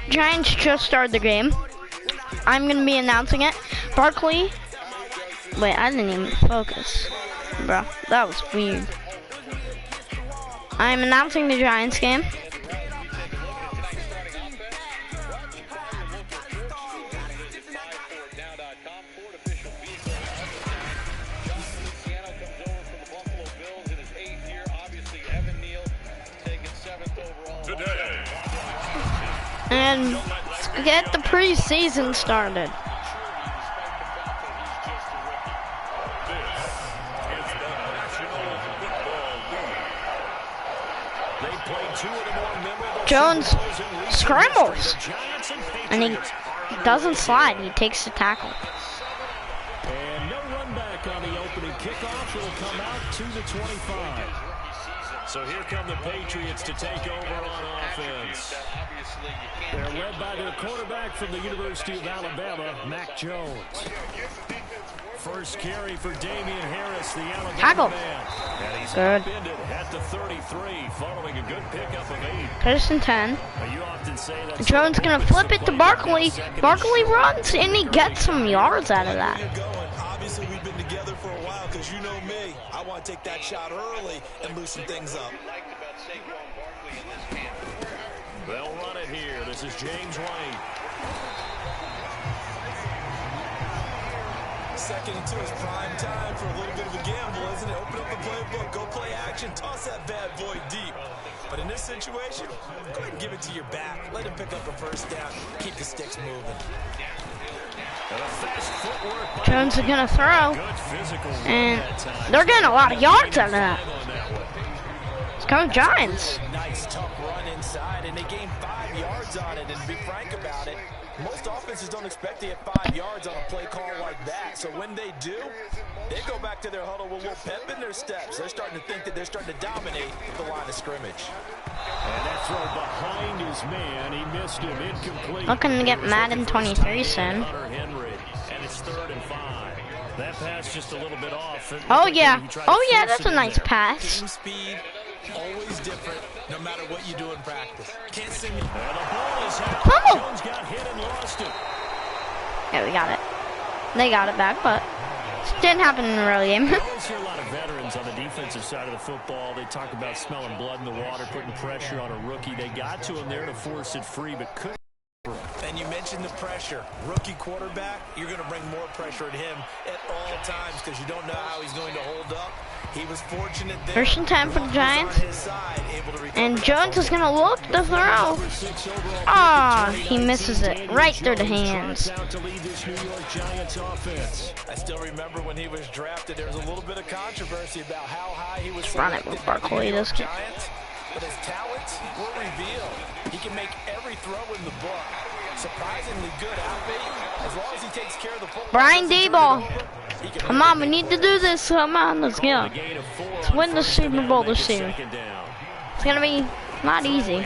Giants just started the game. I'm gonna be announcing it. Barkley. Wait, I didn't even focus. Bro, that was weird. I'm announcing the Giants game. And get the preseason started. Jones scrambles, and he doesn't slide. He takes the tackle. And no run back on the opening kickoff. It'll come out to the 25. So here come the Patriots to take over on offense. They're led by their quarterback from the University of Alabama, Mac Jones. First carry for Damian Harris, the Alabama man. And he's good. At the 33, following a good pickup of 8. First and 10. You often say that Jones gonna flip it to Barkley. Barkley runs, and he gets some yards out of that. Obviously, we've been together for a while, because you know me. I want to take that shot early and loosen things up. They'll run it here. This is James White. Second and 2 is prime time for a little bit of a gamble, isn't it? Open up the playbook, go play action, toss that bad boy deep. But in this situation, go ahead and give it to your back. Let him pick up a first down. Keep the sticks moving. Jones is gonna throw, and they're getting a lot of yards out of that. Let's go Giants. Nice tough run inside, and they gained 5 yards on it. And to be frank about it, most offenses don't expect to get 5 yards on a play call like that. So when they do, they go back to their huddle with a little pep in their steps. They're starting to think that they're starting to dominate the line of scrimmage. And that throw behind his man, he missed him, incomplete. Looking to get Madden 23 soon. And it's 3rd and 5. That pass just a little bit off. Oh yeah, that's a nice pass. Game speed, always different, no matter what you do in practice. Can't simulate. And the ball is out. Jones got hit and lost it. Yeah, we got it. They got it back, but it didn't happen in the real game. You always hear a lot of veterans on the defensive side of the football. They talk about smelling blood in the water, putting pressure on a rookie. They got to him there to force it free, but couldn't. And you mentioned the pressure. Rookie quarterback, you're going to bring more pressure at him at all times because you don't know how he's going to hold up. He was fortunate there. First and 10 for the Giants. And Jones is going to look to throw. Ah, he misses it right through the hands. I still remember when he was drafted, there was a little bit of controversy about how high he was. Run it with Barkley. This game. But his talents were revealed. He can make every throw in the book. Surprisingly good outfit. As long as he takes care of the football. Brian Daboll. Come on, we need to do this. Come on, let's go. Let's win the Super Bowl this year. It's gonna be not easy.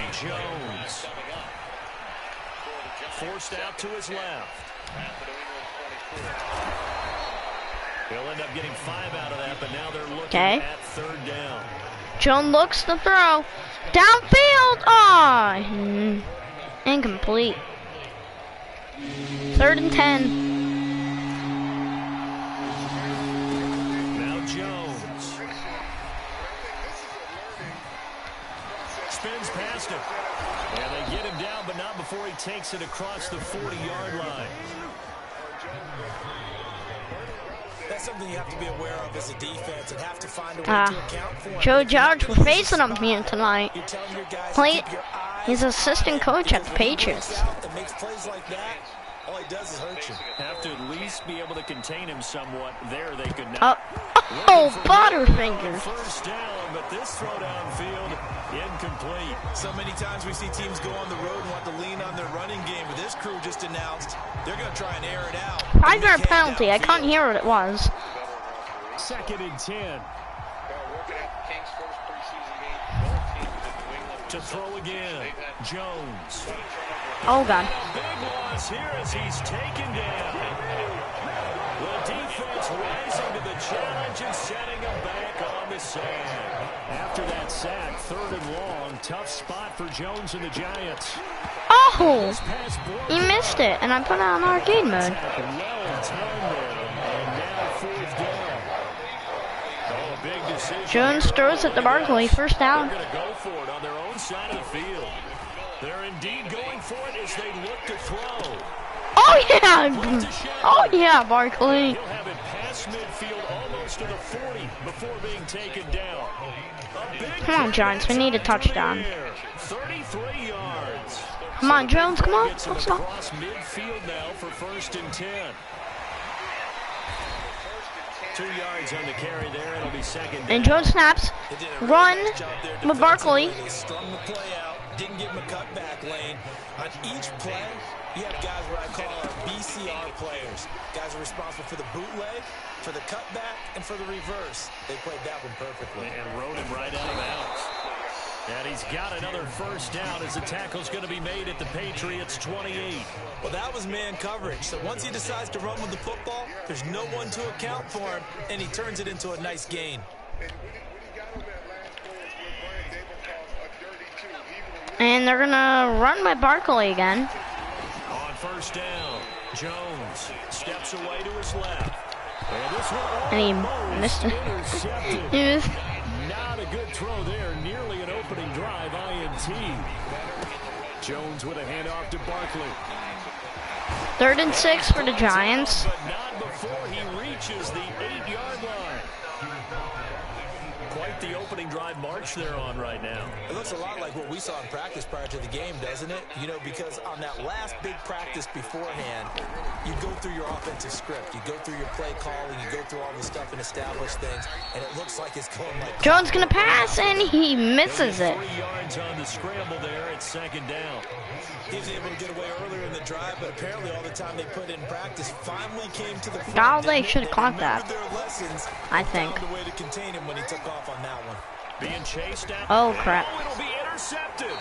Forced out to his left. He'll end up getting 5 out of that, but now they're looking at 3rd down. Jones looks to throw. Downfield. Ah, incomplete. 3rd and 10. Now Jones spins past him. And they get him down, but not before he takes it across the 40-yard line. That's something you have to be aware of as a defense and have to find a way to account for. Joe Judge, we're facing him here tonight. He's assistant coach at the Patriots. It makes plays like that. All he does is hurt you. Have to at least be able to contain him somewhat. There they could not. Oh, Butterfinger. First down, but this throw downfield incomplete. So many times we see teams go on the road and want to lean on their running game, but this crew just announced they're going to try and air it out. 5-yard penalty. I couldn't hear what it was. 2nd and 10. To throw again, Jones. Oh God. Big loss here as he's taken down. The defense rising to the challenge and setting him back on on the sand. After that sack, 3rd and long. Tough spot for Jones and the Giants. Oh! He missed it, and I put it on arcade mode. Well timed there, and now 4th down. Oh, a big decision. Jones throws at the Barkley, 1st down. They're going to go for it on their own side of the field. They're indeed going for it as they look to throw. Oh yeah! Oh yeah, Barkley. He'll have it past midfield almost to the 40 before being taken down. Come on, Giants, we need a touchdown. 33 yards. Come on, Jones, come on. Gets him across midfield now for 1st and 10. 2 yards on the carry there. It'll be 2nd down. And Jones snaps. Run with Barkley. They strung the play out. Didn't give him a cutback lane. On each play, you have guys what I call our BCR players. Guys are responsible for the bootleg, for the cutback, and for the reverse. They played that one perfectly. And rode him right out of bounds. And he's got another 1st down as the tackle's going to be made at the Patriots' 28. Well, that was man coverage. So once he decides to run with the football, there's no one to account for him, and he turns it into a nice gain. And they're gonna run by Barkley again. On 1st down, Jones steps away to his left. And this one And he missed it. intercepted. He missed. Not a good throw there. Nearly an opening drive, INT. Jones with a handoff to Barkley. 3rd and 6 for the Giants. But not before he reaches the 8-yard line. Quite the opening drive march they're on right now. It looks a lot like what we saw in practice prior to the game, doesn't it? You know, because on that last big practice beforehand, you go through your offensive script. You go through your play calling. You go through all the stuff and establish things. And it looks like it's going like... Jones gonna pass, and he misses it. 3 yards on the scramble there at 2nd down. He was able to get away earlier in the drive, but apparently all the time they put in practice finally came to the front. Oh, they should clock that. Their lessons, I think. found a way to contain him when he took off on that one. Being chased at. Oh, crap. Oh, it'll be intercepted.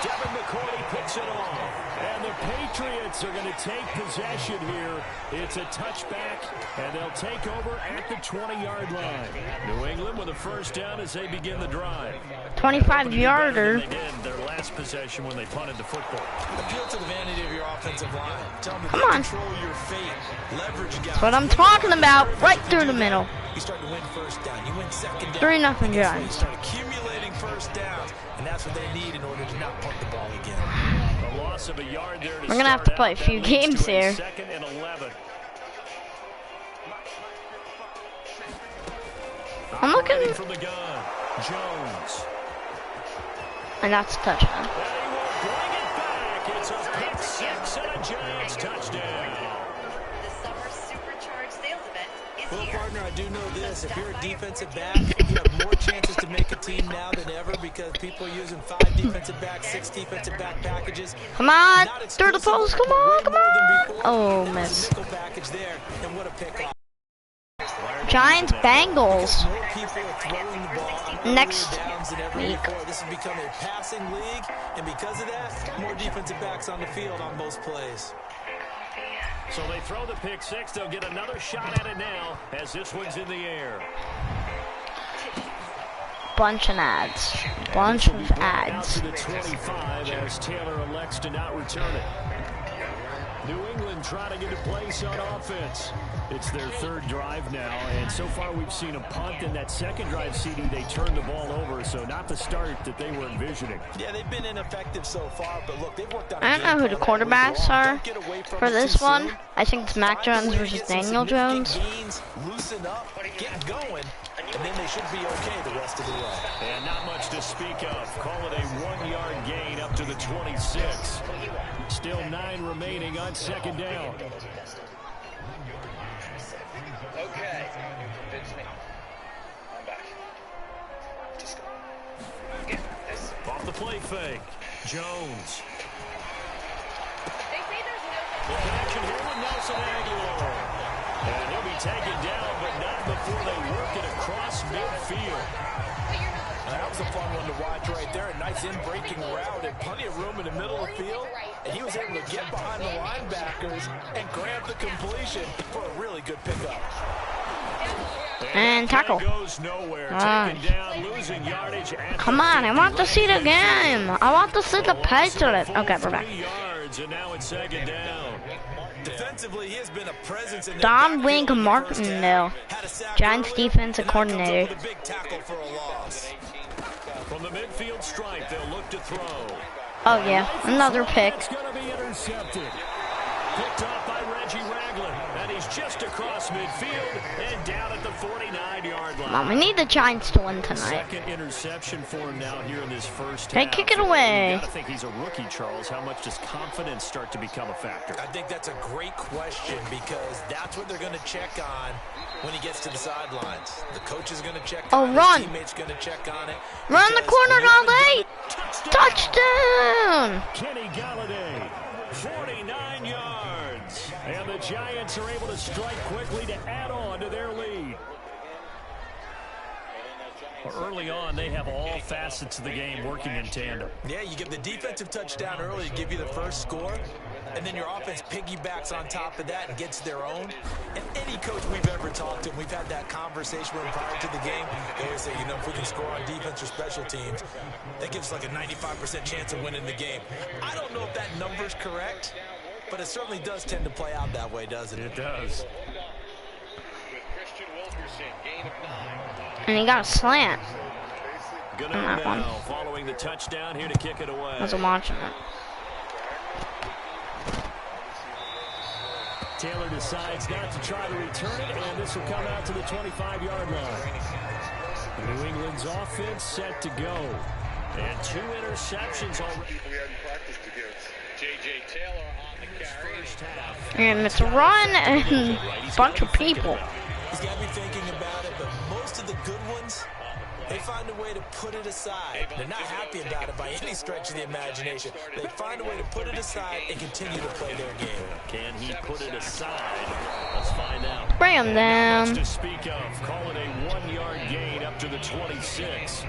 Devin McCourty picks it off. And the Patriots are going to take possession here. It's a touchback, and they'll take over at the 20-yard line. New England with a 1st down as they begin the drive. 25-yarder. They did their last possession when they punted the football. Appeal to the vanity of your offensive line. Tell them to Come on. control your fate. Leverage guys. That's what I'm talking about. Right through the middle. You start to win 1st down. You win 2nd down. 3-0 You Giants. start accumulating 1st downs, and that's what they need in order to not punt the ball again. A loss of a yard there to We're gonna have to start play a out. few That leads games to a here. 2nd and 11. I'm looking, Operating from the gun, Jones. and that's a touchdown. And he will bring it back. It's a pick 6 and a Giants touchdown. The summer supercharged sales event is Well, here. partner, I do know this. If you're a defensive back, you have more chances to make a team now than ever because people are using 5 defensive backs, 6 defensive back packages. Come on, Not through the post. Come on, come on. Oh, That was miss. a nickel package there, and what a pickoff. Giants, Bengals. More people are throwing the ball on Next earlier downs than ever week. before. This has become a passing league, and because of that, more defensive backs on the field on most plays. So they throw the pick 6. They'll get another shot at it now as this one's in the air. Bunch of ads. Bunch of Out ads. to the 25 as Taylor elects to not return it. New England trying to get a place on offense. It's their 3rd drive now, and so far we've seen a punt. In that 2nd drive, CD, they turned the ball over, so not the start that they were envisioning. Yeah, they've been ineffective so far, but look, they've worked on I don't know who the quarterbacks are for this one. I think it's Mac Jones versus Daniel Jones. Loosen up, get going, and then they should be okay the rest of the way. And not much to speak of. Call it a 1-yard gain up to the 26. Still 9 remaining on 2nd down. Okay. It's me. I'm back. Just go. Get this. Off the play fake. Jones. They say there's no The connection here with Nelson Aguilar. And he'll be taken down, but not before they work it across midfield. That was a fun one to watch right there. A nice in-breaking route and plenty of room in the middle of the field. And he was able to get behind the linebackers and grab the completion for a really good pickup. And tackle. Goes nowhere. Nice. Taken down, losing yardage at Come on, I want to see the game. I want to see the Patriots. Okay, we're back. 3 yards, and now it's second down. Defensively, he has been a presence in Don Wink Martindale, Giants defensive coordinator. With a big tackle for a loss. From the midfield stripe, they'll look to throw. Oh yeah, another pick. It's going to be intercepted. Picked off by Reggie Ragland, and he's just across midfield and down at the 49-yard line. Mom, we need the Giants to win tonight. Second interception for him now here in this first Hey, half. kick it away. You gotta think he's a rookie, Charles. How much does confidence start to become a factor? I think that's a great question because that's what they're going to check on when he gets to the sidelines. The coach is going to check on it. Run. His teammates going to check on it. Run the corner, Galladay! Touchdown! Kenny Galladay, 49 yards. And the Giants are able to strike quickly to add on to their lead. Early on, they have all facets of the game working in tandem. Yeah, you give the defensive touchdown early to give you the first score, and then your offense piggybacks on top of that and gets their own. And any coach we've ever talked to, we've had that conversation with them prior to the game. They always say, you know, if we can score on defense or special teams, that gives us like a 95% chance of winning the game. I don't know if that number's correct, but it certainly does tend to play out that way, doesn't it? It does. And he got a slant. Good on that one. Following the touchdown here to kick it away. I wasn't watching it. Taylor decides not to try to return it, and this will come out to the 25-yard line. New England's offense set to go. And 2 interceptions already. We hadn't practiced against J.J. Taylor on the carry. First half. And it's a run and a bunch of people. He's got to be thinking about it, but most of the good ones, they find a way to put it aside. They're not happy about it by any stretch of the imagination. They find a way to put it aside and continue to play their game. Can he put it aside? Let's find out. Bring him down. Much to speak of. Call it a 1-yard gain up to the 26.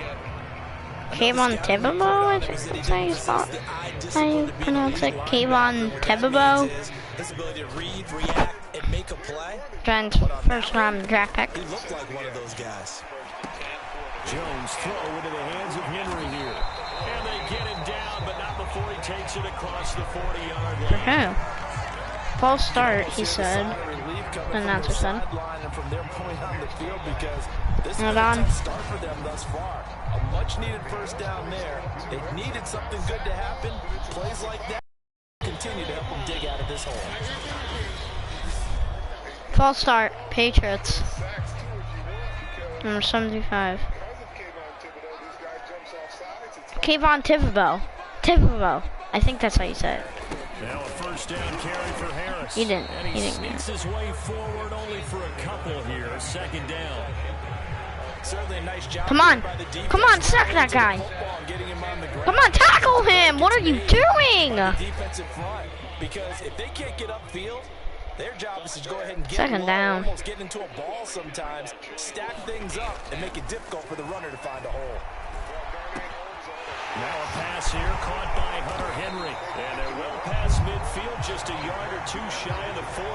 Kayvon Thibodeau, I think that's how you spell it. How you pronounce it? Kayvon Thibodeau. His ability to read, react, and make a play. Giants first round draft pick. He looked like one of those guys. Jones throw into the hands of Henry here. And they get him down, but not before he takes it across the 40-yard line. For who? False start, he said. Announcer said. From their point on the field because this is a Hold on. tough start for them thus far. A much-needed first down there. They needed something good to happen. Plays like that continue to help them dig out of this hole. False start, Patriots. Number 75. Kayvon Thibodeau. Thibodeau. I think that's how you say it. Now a first down carry for Harris. He didn't. And he sneaks his way forward only for a couple here. Second down. Certainly a nice job. Come on. Come on, sack that guy. Come on, tackle him. What are you doing? Defensive front, because if they can't get upfield, their job is to go ahead and get Second low, down. almost get into a ball sometimes, stack things up, and make it difficult for the runner to find a hole. Now a pass here caught by Hunter Henry. And they're well past midfield, just a yard or two shy of the 40.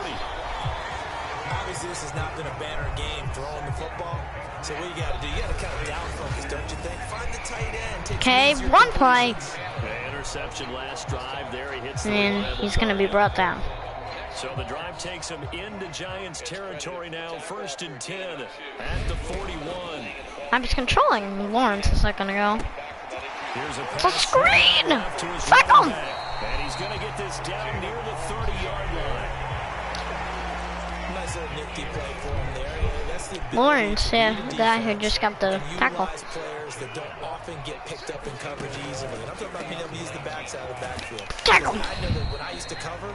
Obviously, this has not been a banner game throwing the football. So what you got to do, you got to kind of down focus, don't you think? Find the tight end. Take Okay, some easier one play. conclusions. The interception last drive there. He hits the And reliable he's going to be target. brought down. So the drive takes him into Giants territory now. 1st and 10 at the 41. I was controlling Lawrence a second ago. Here's a It's a pass screen! left to his Sack running him! back. And he's going to get this down near the 30-yard line. Nice little nifty play for him there. Yeah, that's the ability Lawrence, to yeah, read the guy who defense just got the and tackle. utilize players that don't often get picked up in coverage easily. And I'm talking about being able to use the backside of the backfield. Tackle. Because I know that when I used to cover,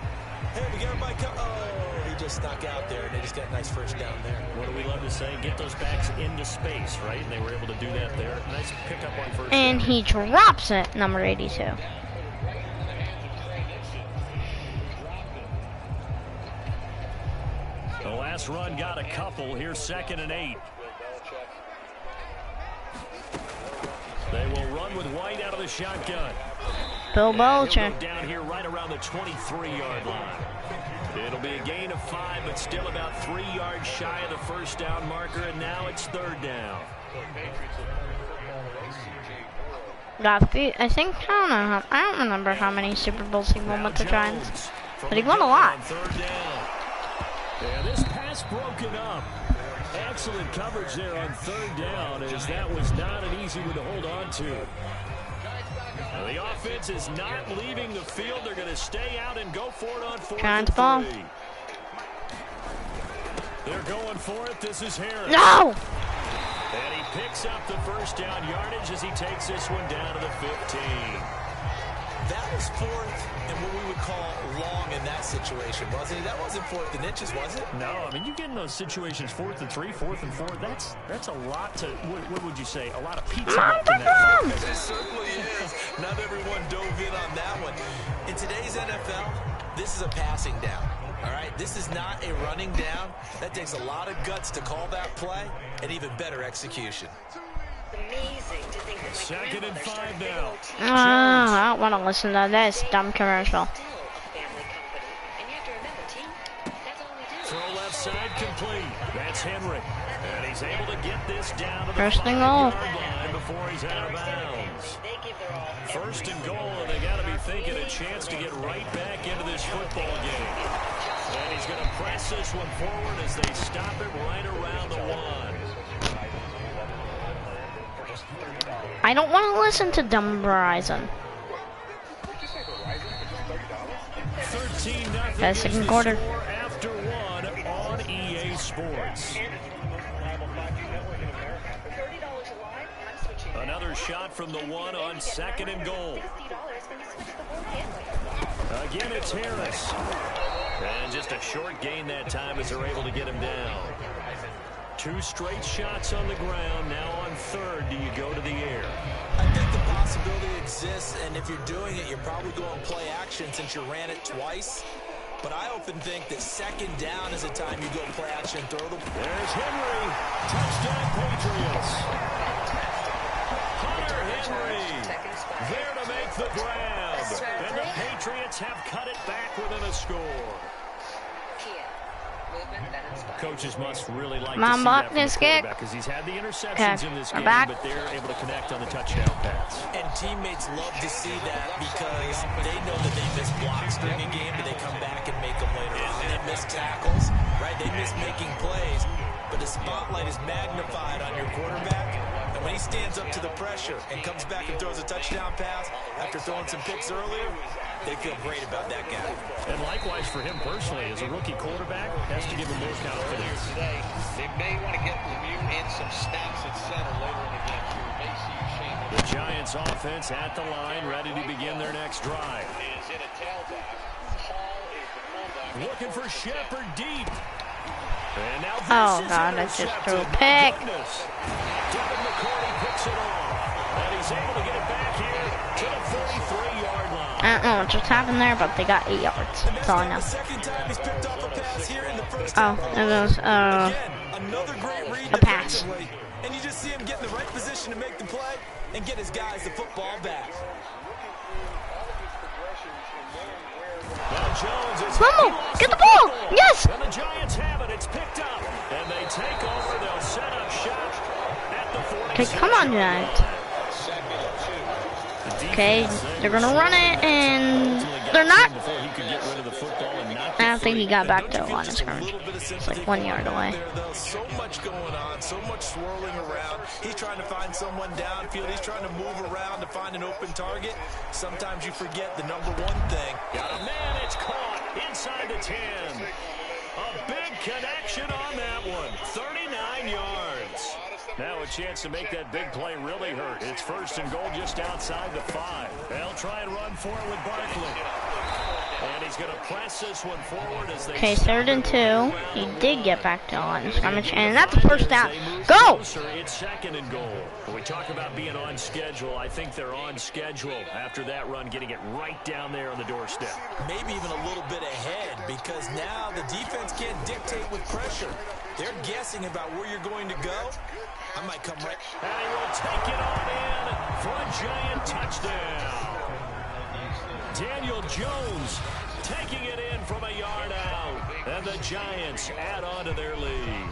hey, we got everybody cover. Oh, he just snuck out there, and they just got a nice first down there. What do we love to say? Get those backs into space, right? And they were able to do that there. Nice pickup on first And down. he drops it, number 82. The last run got a couple. Here's 2nd and 8. They will run with White out of the shotgun. Bill And he'll Belichick. go down here right around the 23-yard line. It'll be a gain of 5, but still about 3 yards shy of the first down marker, and now it's 3rd down. I think, I don't remember how many Super Bowls he won with the Giants, but he won a lot. Yeah, this pass broken up. Excellent coverage there on 3rd down, as that was not an easy one to hold on to. Now, the offense is not leaving the field. They're going to stay out and go for it on 4th and 3. They're going for it. This is Harris. No! And he picks up the first down yardage as he takes this one down to the 15. That was 4th and what we would call long in that situation, wasn't it? That wasn't 4th and inches, was it? No, I mean, you get in those situations 4th and 3, 4th and 4. That's a lot to, what would you say, a lot of pizza left in that. It certainly is. Not everyone dove in on that one. In today's NFL, this is a passing down. All right, this is not a running down. That takes a lot of guts to call that play, and even better execution. Amazing to think that my 2nd and 5 grandmother now. started I don't want to listen to this dumb commercial. still a family company. And you have to remember, team, that's all we do. Throw left side complete. That's Henry. And he's able to get this down to the First and goal. 5-yard line before he's out of bounds. They give their all. First and goal, and they got to be thinking a chance to get right back into this football game. And he's going to press this one forward as they stop it right around the 1. I don't want to listen to dumb Verizon. 13-0 Okay, second quarter. after 1 on EA Sports. Another shot from the 1 on 2nd and goal. Again, it's Harris. And just a short gain that time as they're able to get him down. 2 straight shots on the ground. Now on 3rd, do you go to the air? I think the possibility exists, and if you're doing it, you're probably going play action since you ran it twice. But I often think that 2nd down is a time you go play action and throw the... There's Henry. Touchdown, Patriots. Hunter Henry there to make the grab. And the Patriots have cut it back within a score. Coaches must really like to see that from the quarterback because he's had the interceptions in this game, but they're able to connect on the touchdown pass. And teammates love to see that because they know that they miss blocks during a game, but they come back and make them later on. They miss tackles, right? They miss making plays, but the spotlight is magnified on your quarterback. And when he stands up to the pressure and comes back and throws a touchdown pass after throwing some picks earlier, they feel great about that guy. And likewise for him personally, as a rookie quarterback, has to give him more confidence. Today, they may want to get Lemieux in some snaps at center later in the game. You may see Shane. The Giants offense at the line, ready to begin their next drive. Is in a tailback. Hall is the fullback. Looking for Shepard deep. And now this Oh is God, I just intercepted. threw a pick. Goodness. Devin McCourty picks it off. And he's able to get it back here to the 33-yard line. I don't know what just happened there, but they got 8 yards. That's all I know. The second time he's picked off a pass here in the first Oh, there goes, Again, another great read a pass. defensively. And you just see him get in the right position to make the play and get his guys the football back. Now Jones is Fumble! Get the ball! Yes! And the Giants have it. It's picked up. And they take over. They'll set up shop at the 46. Okay, come on, Giants. Okay, they're gonna run it, and they're not. I don't think he got back to the line of scrimmage. It's like 1 yard away. So much going on, so much swirling around. He's trying to find someone downfield. He's trying to move around to find an open target. Sometimes you forget the number one thing. Got a man, it's caught inside the 10. A big connection on that one. 39 yards. Now a chance to make that big play really hurt. It's 1st and goal just outside the 5. They'll try and run for it with Barkley. And he's going to press this one forward as they... Okay, 3rd and 2. He did get back to the line of scrimmage, and that's the first down. Go! It's 2nd and goal. When we talk about being on schedule, I think they're on schedule after that run, getting it right down there on the doorstep. Maybe even a little bit ahead because now the defense can't dictate with pressure. They're guessing about where you're going to go. I might come right. And he will take it on in for a Giant touchdown. Daniel Jones taking it in from a yard out. And the Giants add on to their lead.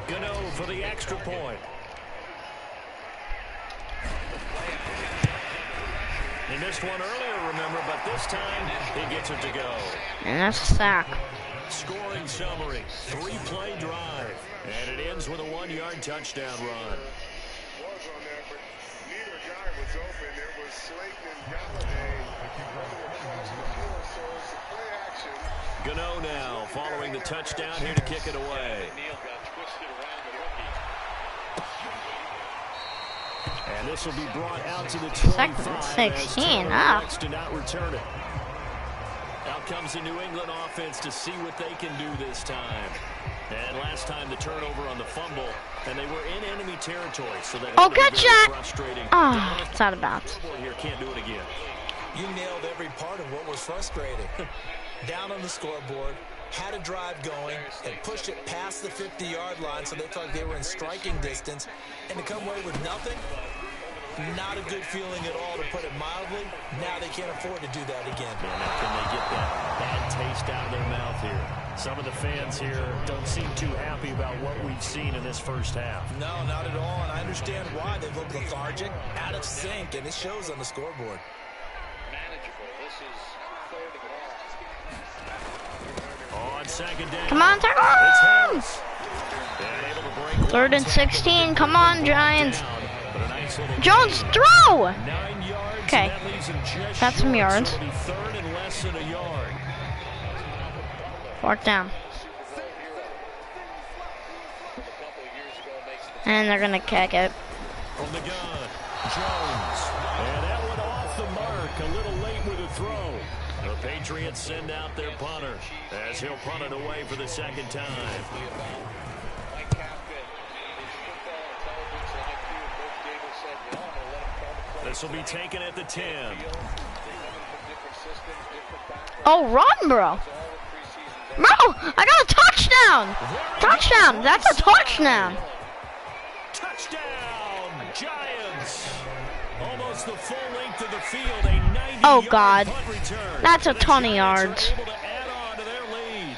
Gano for the extra point. He missed one earlier, remember, but this time he gets it to go. And that's a sack. Scoring summary, 3-play drive. And it ends with a 1-yard touchdown run. Gano now following the touchdown here to kick it away. And this will be brought out to the 25 16, to not return it. Out comes the New England offense to see what they can do this time. And last time the turnover on the fumble, and they were in enemy territory, so that good shot. Frustrating. Oh, it's out of bounds. Here can't do it again. You nailed every part of what was frustrating. Down on the scoreboard, had a drive going, and pushed it past the 50-yard line so they thought they were in striking distance, and to come away with nothing, not a good feeling at all, to put it mildly. Now they can't afford to do that again. Man, how can they get that bad taste out of their mouth here? Some of the fans here don't seem too happy about what we've seen in this first half. No, not at all, and I understand why. They look lethargic, out of sync, and it shows on the scoreboard. On second down. Come on, turn on! 3rd and 16. Come on, Giants. Jones, throw! Okay, that's some yards. 4th down. And they're gonna kick it. From the gun, Jones. And that one off the mark, a little late with a throw. The Patriots send out their punter as he'll punt it away for the second time. This will be taken at the 10. Oh, run, bro. Bro, I got a touchdown. Touchdown. That's a touchdown. Touchdown, Giants. Almost the full length of the field. A 90-yard Oh, God. punt return. That's a The ton of Giants yards. are able to add on to their lead.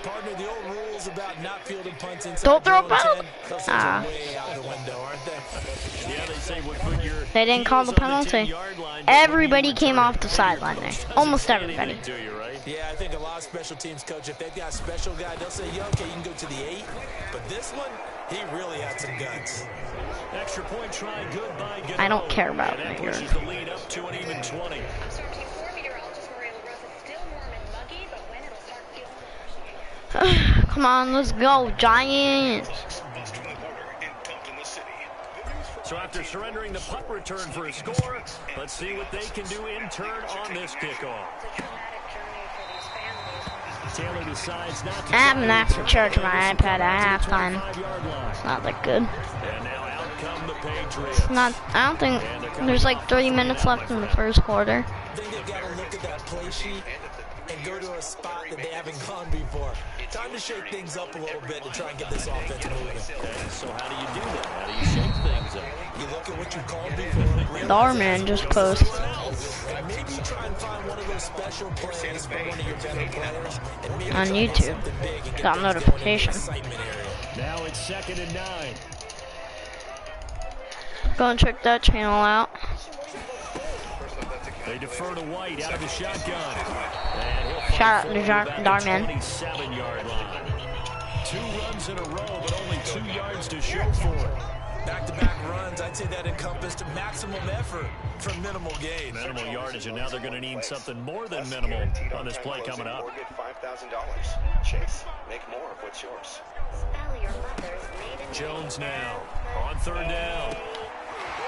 Partner, the old rules about not fielding punts inside Don't throw a your own ball. 10, those things Ah. are way out the window, aren't they? Yeah, they say what put your They didn't call the heels on penalty. 10-yard line, but when Everybody you came return off the it, sideline there. doesn't Almost say everybody. anything to you, right? Yeah, I think a lot of special teams coach, if they've got a special guy, they'll say, yeah, okay, you can go to the 8. But this one, he really had some guts. Extra point try, good by Gano. I don't care about And that it here. pushes the lead up to an even 20. Meteorologist Maria LaRosa, still warm and muggy, but when it'll start feeling Come on, let's go, Giants. So after surrendering the punt return for a score, let's see what they can do in turn on this kickoff. Taylor decides not to. I haven't actually charged my iPad at halftime. It's not that good. And now out come the Patriots. Not. I don't think there's like 30 minutes left in the first quarter. I think they've got to look at that play sheet and go to a spot that they haven't gone before. Time to shake things up a little bit to try and get this offense moving. Okay, so how do you do that? How do you shake things up? You look at what you called before. Darman just posted. And maybe you try and find one of those special plays by one of your better players. And maybe On try and YouTube. something big and get Got things going in the notification. excitement area. Now it's 2nd and 9. Go and check that channel out. They defer to White out of the shotgun. And he'll fight Shout out to forward back Darman. 27-yard line. 2 runs in a row, but only 2 yards to show for it. Back-to-back runs, I'd say that encompassed maximum effort for minimal gain. Minimal yardage, and now they're going to need something more than minimal on this play coming up. Or get $5,000. Chase, make more of what's yours. spell your mother's maiden Jones now on 3rd down.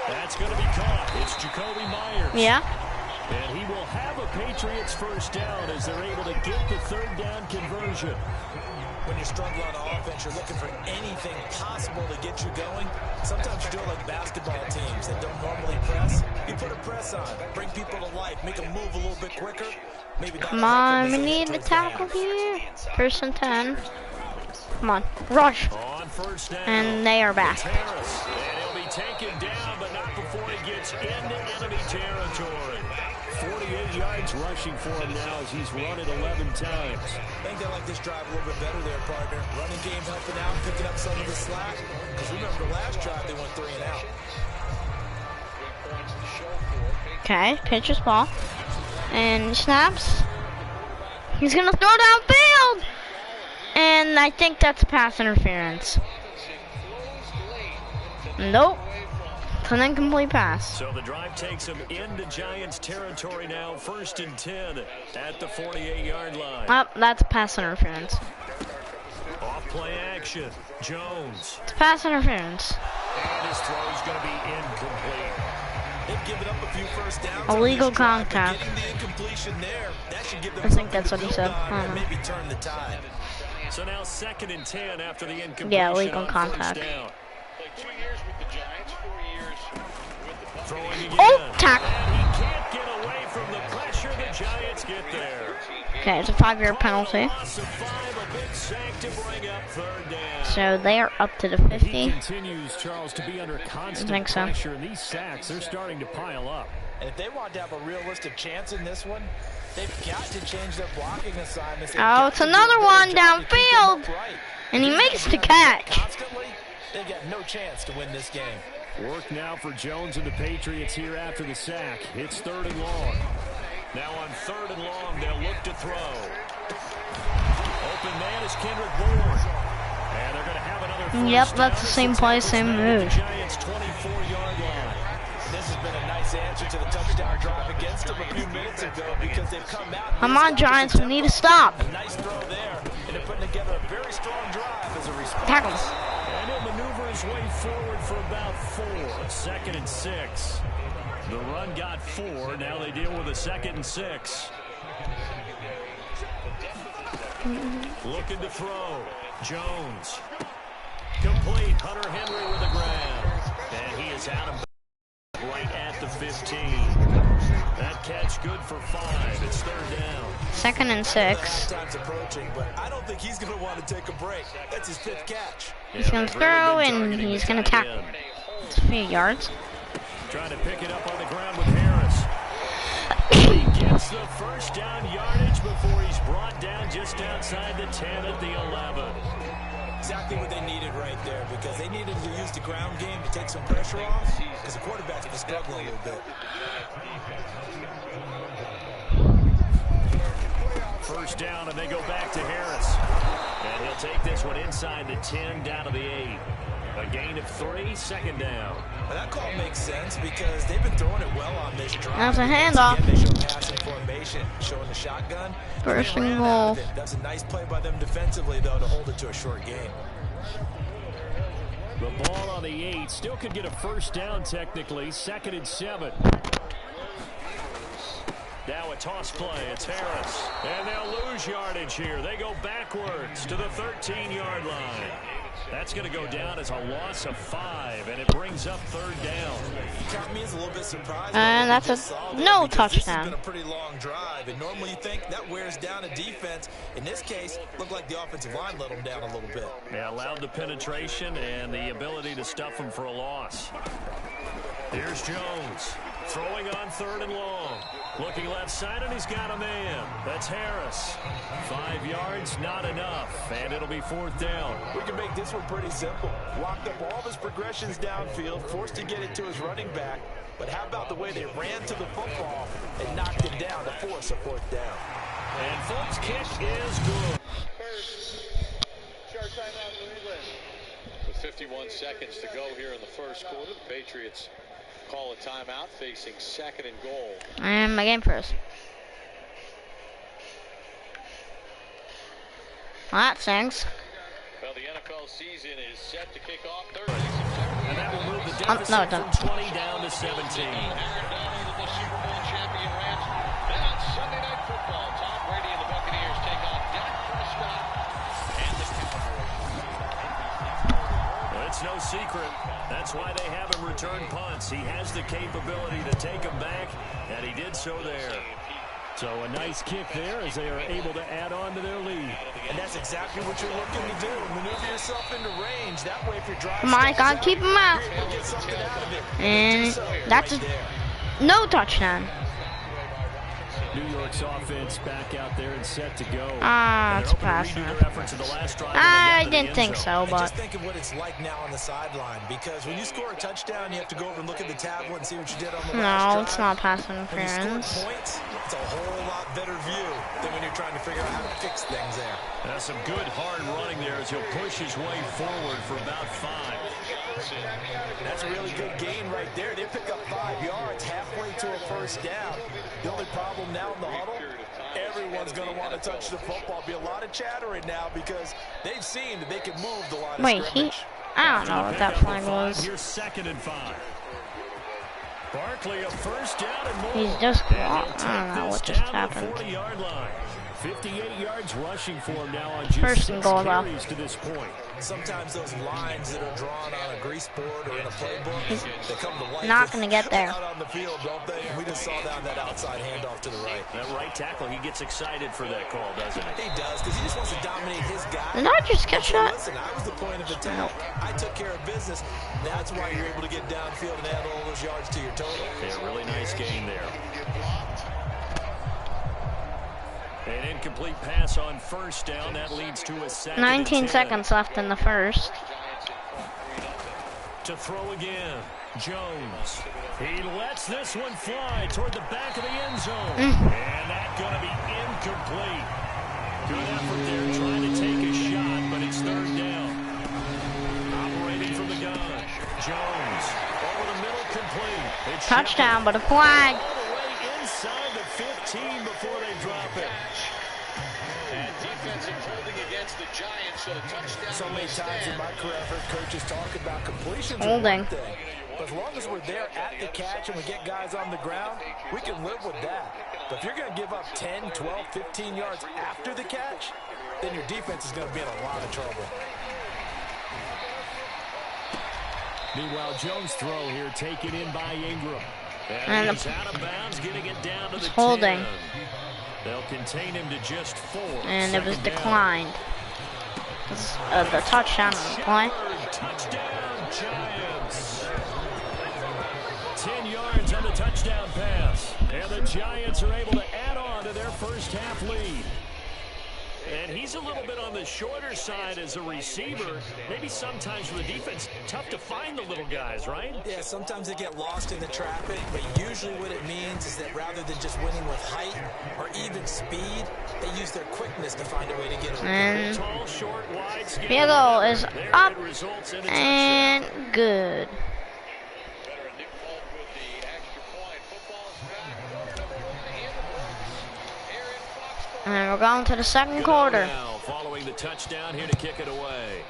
That's going to be caught. It's Jacoby Myers. Yeah. And he will have a Patriots first down as they're able to get the 3rd down conversion. When you're struggling on offense, you're looking for anything possible to get you going. Sometimes you do it like basketball teams that don't normally press. You put a press on, bring people to life, make them move a little bit quicker. Maybe Come on, we need a tackle here. 1st and 10. Come on, rush. On 1st down. And they are back. Harris. And he'll be taken down, but not before he gets into enemy territory. 40 yards rushing for him now as he's run it 11 times. I think they like this drive a little bit better there, partner. Running game helping out, picking up some of the slack. Because remember, the last drive they went 3 and out. Okay, pitcher's ball. And he snaps. He's going to throw downfield. And I think that's pass interference. Nope. It's an incomplete pass. So the drive takes him into Giants territory now. 1st and 10 at the 48-yard line. Oh, that's pass interference. Off play action. Jones. It's pass interference. And his throw is going to be incomplete. They've given up a few first downs. Illegal drive, contact. The incompletion there, that should give them I think that's what he said. Maybe turn the tide. So now 2nd and 10 after the incompletion. Yeah, illegal on contact. 1st down. Played 2 years with the Giants, 4 years with the Buccaneers. Throwing again. Oh, tackle. And he can't get away from the pressure. The Giants get there. Okay, it's a 5-yard penalty. Loss of 5, a big sack to bring up 3rd down. So they are up to the He 50. continues, Charles, to be under constant think so. pressure, and these sacks, they're starting to pile up. And if they want to have a realistic chance in this one, they've got to change their blocking assignments. Oh, it's another one downfield. And he makes the catch. Constantly, they've got no chance to win this game. Work now for Jones and the Patriots here after the sack. It's 3rd and long. Now on 3rd and long, they'll look to throw. Open man is Kendrick Bourne. And they're going to have another first Yep, down. that's the same play, same move. Giants 24-yard line. This has been a nice answer to the touchdown drive against them a few minutes ago because they've come out. Come on, Giants, we need to stop. A nice throw there, and they're putting together a very strong drive as a response. Tackles. And he'll maneuver his way forward for about 4. 2nd and 6. The run got 4. Now they deal with a 2nd and 6. Looking to throw. Jones. Complete. Hunter Henry with the grab. And he is out of right at the 15. That catch good for 5. It's 3rd down. 2nd and 6. Time's approaching, but I don't think he's going to want to take a break. That's his 5th catch. He's going to throw and he's going to tackle. It's a few yards. Trying to pick it up on the ground with Harris. He gets the first down yardage before he's brought down just outside the 10 at the 11. Exactly what they needed right there because they needed to use the ground game to take some pressure off because the quarterback's been struggling a little bit. First down, and they go back to Harris. And he'll take this one inside the 10 down to the 8. A gain of 3, 2nd down. Well, that call makes sense because they've been throwing it well on this drive. That's a handoff. Again, they show passing formation, showing the shotgun. First They ran and out goal. of it. That's a nice play by them defensively, though, to hold it to a short game. The ball on the 8 still could get a first down technically. 2nd and 7. Now a toss play. It's Harris. And they'll lose yardage here. They go backwards to the 13-yard line. That's going to go down as a loss of 5, and it brings up 3rd down. Caught me as a little bit surprised. And that's a no touchdown. This has been a pretty long drive, and normally you think that wears down a defense. In this case, looked like the offensive line let them down a little bit. They allowed the penetration and the ability to stuff them for a loss. Here's Jones throwing on 3rd and long. Looking left side, and he's got a man. That's Harris. 5 yards, not enough, and it'll be 4th down. We can make this one pretty simple. Locked up all of his progressions downfield, forced to get it to his running back. But how about the way they ran to the football and knocked it down to force a 4th down? And folks, kick is good. Short timeout, New England. With 51 seconds to go here in the first quarter, the Patriots call a timeout, facing 2nd and goal. And my game first. Well, that stinks. Well, the NFL season is set to kick off Thursday, September. And that will move the No, deficit it doesn't. from 20 down to 17. Aaron Donald and the Super Bowl champion Rams. Then on Sunday Night Football, Tom Brady and the Buccaneers take on Dak Prescott and the Cowboys. Well, it's no secret. That's why they have him return punts. He has the capability to take them back, and he did so there. So a nice kick there as they are able to add on to their lead. And that's exactly what you're looking to do. Maneuver yourself into range. That way, if your drive Come on, stalls gotta out, keep him out. you're able to get something out of it. And So, that's a right there. no touchdown. New York's offense back out there and set to go. It's passing. I didn't think so, but just think of what it's like now on the sideline, because when you score a touchdown, you have to go over and look at the tablet and see what you did on the last drive. it's not pass When you interference. score points, it's a whole lot better view than when you're trying to figure out how to fix things there. That's some good hard running there as he'll push his way forward for about 5. That's a really good gain right there. They pick up 5 yards halfway to a first down. The only problem now in the huddle, everyone's going to want to touch the football. Be a lot of chattering now because they've seen that they can move the line of scrimmage. I don't know what that flag was. Here's 2nd and 5. Barkley a first down and more. He's just blocked. I don't know what just happened. 40-yard line. 58 yards rushing for him now on just 1st and goal, though. carries to this point. Sometimes those lines that are drawn on a grease board or in a playbook, they come to life. Not going to get there. Out on the field, don't they? And we just saw down that outside handoff to the right. That right tackle, he gets excited for that call, doesn't he? He does, because he just wants to dominate his guy. Did I just get shot? Listen, I was the point of attack. I took care of business. That's why you're able to get downfield and add all those yards to your total. Yeah, really nice game there. An incomplete pass on first down. That leads to a 2nd 19 and 10. seconds left in the first. To throw again. Jones. He lets this one fly toward the back of the end zone. And that's going to be incomplete. Good effort there trying to take a shot, but it's 3rd down. Operating from the gun. Jones. Over the middle, complete. It's Touchdown, but a flag. all the way inside the 15 before they drop it. And defensive holding against the Giants, so touchdown. So many times in my career, I've heard coaches talk about completions. Holding. But as long as we're there at the catch and we get guys on the ground, we can live with that. But if you're going to give up 10, 12, 15 yards after the catch, then your defense is going to be in a lot of trouble. Meanwhile, Jones' throw here taken in by Ingram. And he's out of bounds, getting it down to the holding. 10. They'll contain him to just 4. And it was Second down. declined. The touchdown on the play. Touchdown, Giants. 10 yards on the touchdown pass. And the Giants are able to add on to their first half lead. And he's a little bit on the shorter side as a receiver. Maybe sometimes for the defense, tough to find the little guys, right? Yeah, sometimes they get lost in the traffic, but usually what it means is that rather than just winning with height or even speed, they use their quickness to find a way to get away. And Tall, short, wide, field goal is there up it results in a and good. And we're going to the second quarter. Now, following the touchdown, here to kick it away.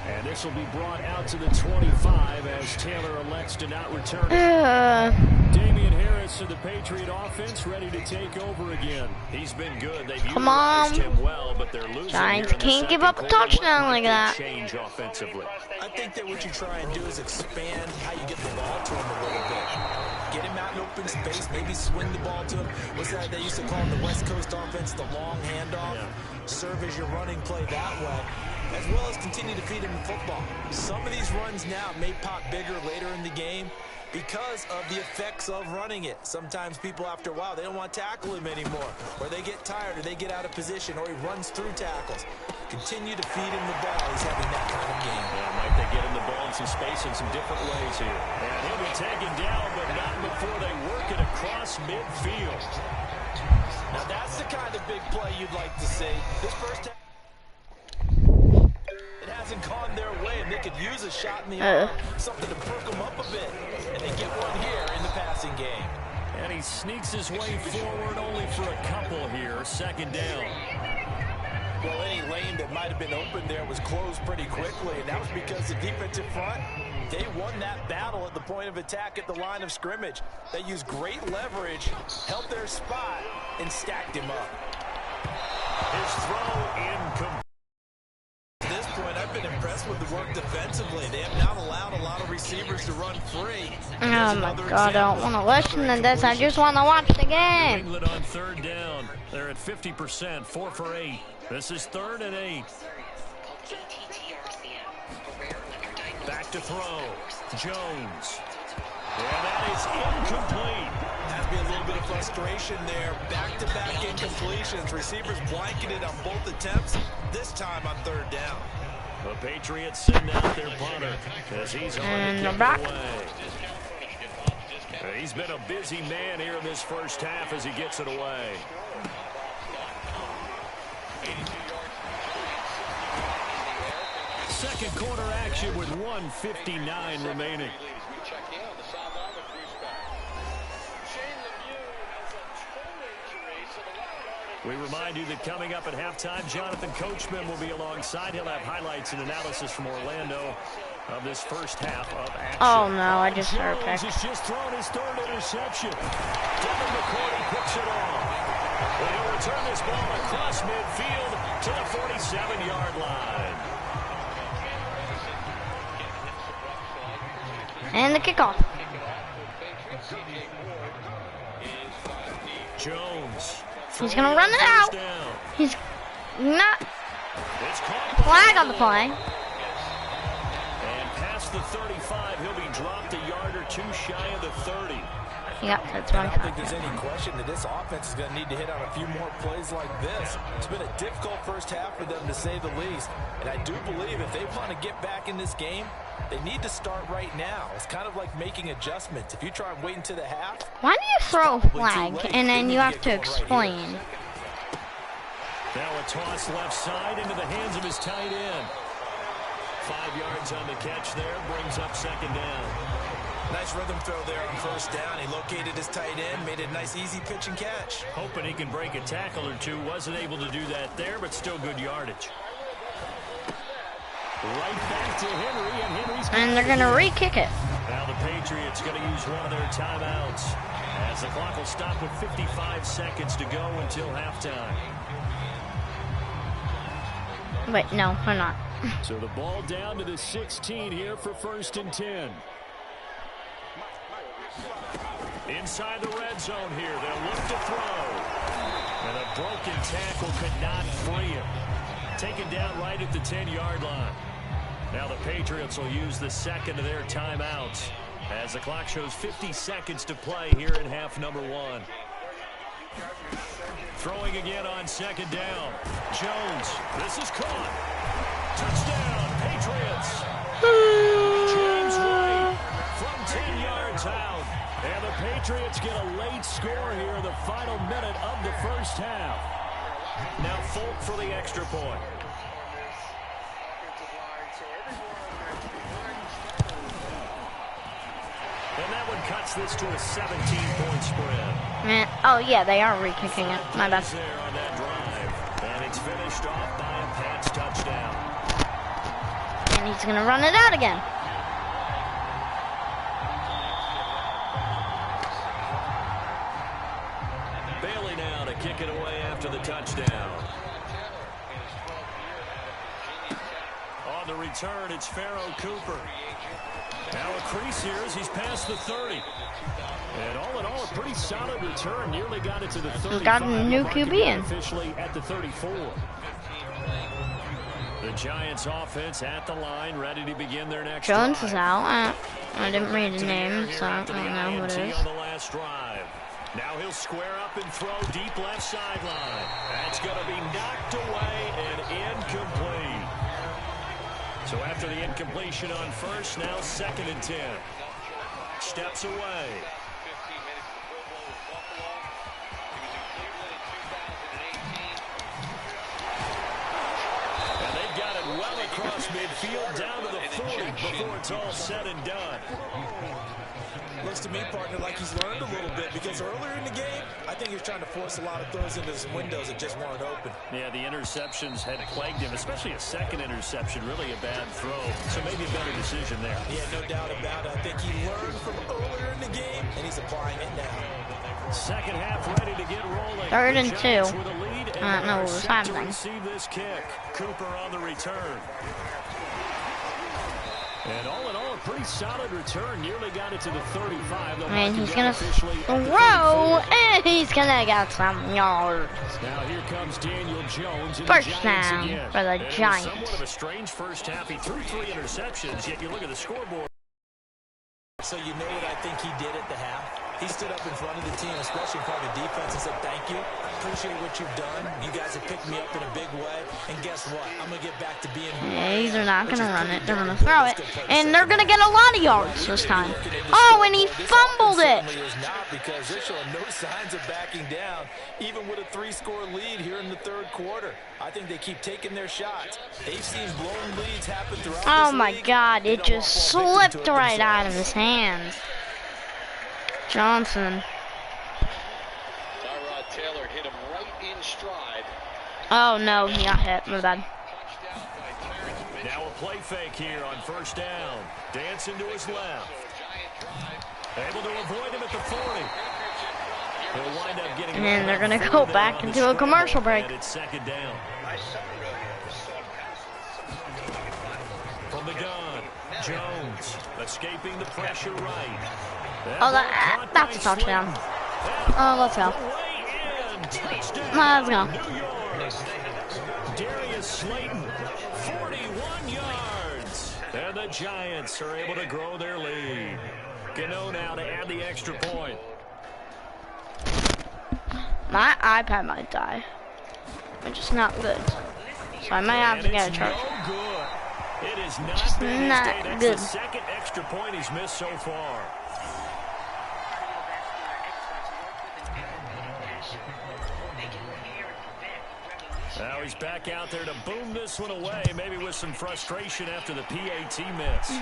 And this will be brought out to the 25 as Taylor elects to not return it. Damian Harris of the Patriot offense ready to take over again. He's been good. They've Come on. utilized him well, but they're losing. Giants here in the can't give second up a quarter. touchdown What like might that. they change offensively? I think that what you try and do is expand how you get the ball to him a little bit. Get him out in open space, maybe swing the ball to him. What's that they used to call the West Coast offense, the long handoff? Yeah. Serve as your running play that way, as well as continue to feed him the football. Some of these runs now may pop bigger later in the game because of the effects of running it. Sometimes people, after a while, they don't want to tackle him anymore, or they get tired, or they get out of position, or he runs through tackles. Continue to feed him the ball. He's having that kind of game. Yeah, might they get him the ball in some space in some different ways here. And he'll be taken down, but not before they work it across midfield. Now that's the kind of big play you'd like to see. This first half, it hasn't gone their way, and they could use a shot in the arm, something to perk them up a bit. And they get one here in the passing game. And he sneaks his way forward only for a couple here. Second down. Well, any lane that might have been open there was closed pretty quickly, and that was because the defensive front, they won that battle at the point of attack at the line of scrimmage. They used great leverage, held their spot, and stacked him up. His throw incomplete. At this point, I've been impressed with the work defensively. They have not allowed a lot of receivers to run free. Oh my God, I don't want to listen to this. I just want to watch the game. England on third down. They're at 50%, 4 for 8. This is 3rd and 8. Back to throw. Jones. is incomplete. Has been a little bit of frustration there. Back-to-back incompletions. Receivers blanketed on both attempts. This time on third down. The Patriots send out their punter as he's on to kick it away. He's been a busy man here in this first half as he gets it away. Second quarter action with 1:59 remaining. We remind you that coming up at halftime, Jonathan Coachman will be alongside. He'll have highlights and analysis from Orlando of this first half of action. Oh no, I just heard Jones has just thrown his third interception. Devin McCourty picks it off. Well, he'll return this ball across midfield to the 47-yard line. And the kickoff. Jones. He's gonna run it out. He's not. Flag on the play. And past the 35, he'll be dropped a yard or two shy of the 30. Yep, that's one. I don't think there's any question that this offense is going to need to hit on a few more plays like this. It's been a difficult first half for them, to say the least. And I do believe if they want to get back in this game, they need to start right now. It's kind of like making adjustments. If you try and wait until the half... Why do you throw a flag and then you have to explain? Now a toss left side into the hands of his tight end. 5 yards on the catch there, brings up second down. Nice rhythm throw there on first down. He located his tight end, made a nice easy pitch and catch. Hoping he can break a tackle or two. Wasn't able to do that there, but still good yardage. Right back to Henry, and Henry's they're gonna re-kick it. Now the Patriots gonna use one of their timeouts as the clock will stop with 55 seconds to go until halftime. Wait, no, we're not. So the ball down to the 16 here for 1st and 10. Inside the red zone here, they'll look to throw. And a broken tackle could not free him. Taken down right at the 10-yard line. Now the Patriots will use the second of their timeouts as the clock shows 50 seconds to play here in half number 1. Throwing again on second down. Jones, this is caught. Touchdown, Patriots. James White from 10 yards out. And the Patriots get a late score here in the final minute of the first half. Now Folk for the extra point. And that one cuts this to a 17-point spread. Oh yeah, they are re-kicking it. My bad. There on that drive. And it's finished off by a Pats touchdown. And he's gonna run it out again. Bailey now to kick it away after the touchdown. On the return, it's Pharaoh Cooper. Now a crease here as he's past the 30. And all in all, a pretty solid return. Nearly got it to the 35. Got a new QB in. Officially at the 34. The Giants offense at the line, ready to begin their next Jones drive. is out. I didn't read his name, so I don't know who it is. On the last drive. Now he'll square up and throw deep left sideline. That's going to be knocked away and incomplete. So after the incompletion on first, now 2nd and 10. Steps away. And they've got it well across midfield down to the 40 before it's all said and done. Looks to me, partner, like he's learned a little bit, because earlier in the game, I think he was trying to force a lot of throws into some windows that just weren't open. Yeah, the interceptions had plagued him, especially a second interception, really a bad throw. So maybe a better decision there. Yeah, no doubt about it. I think he learned from earlier in the game, and he's applying it now. Second half ready to get rolling. 3rd and 2. I don't know what was happening. Receive this kick. Cooper on the return. And all in all, a pretty solid return. Nearly got it to the 35. And he's going to throw, and he's going to get some yards. Now here comes Daniel Jones. First down for the Giants. Somewhat of a strange first half. He threw 3 interceptions, yet you look at the scoreboard. So you know what I think he did at the half? He stood up in front of the team, especially in front of the defense, and said, thank you. Appreciate what you've done. You guys have picked me up in a big way. And guess what? I'm going to get back to being who I am. They're not going to run it. They're going to throw it. And they're going to get a lot of yards this time. Oh, and he fumbled it. Is not, because they're showing no signs of backing down, even with a 3-score lead here in the third quarter. I think they keep taking their shots. They've seen blown leads happen throughout Oh, this my league. God. It just slipped right out of his hands. Johnson. Tyrod Taylor hit him right in stride. Oh, no. He got hit. My bad. Now a play fake here on first down. Dancing to his left. Able to avoid him at the 40. He'll wind up getting And then they're going to go back into a commercial break. And it's second down. From the gun, Jones escaping the pressure right. Oh, that's a touchdown. Oh, let's go. Let's go. Darius Slayton, 41 yards. And the Giants are able to grow their lead. Gano now to add the extra point. My iPad might die, which is not good. So I might have to get a charger. No good. It is not Just been not his day. That's good. the second extra point he's missed so far. Now he's back out there to boom this one away, maybe with some frustration after the PAT miss.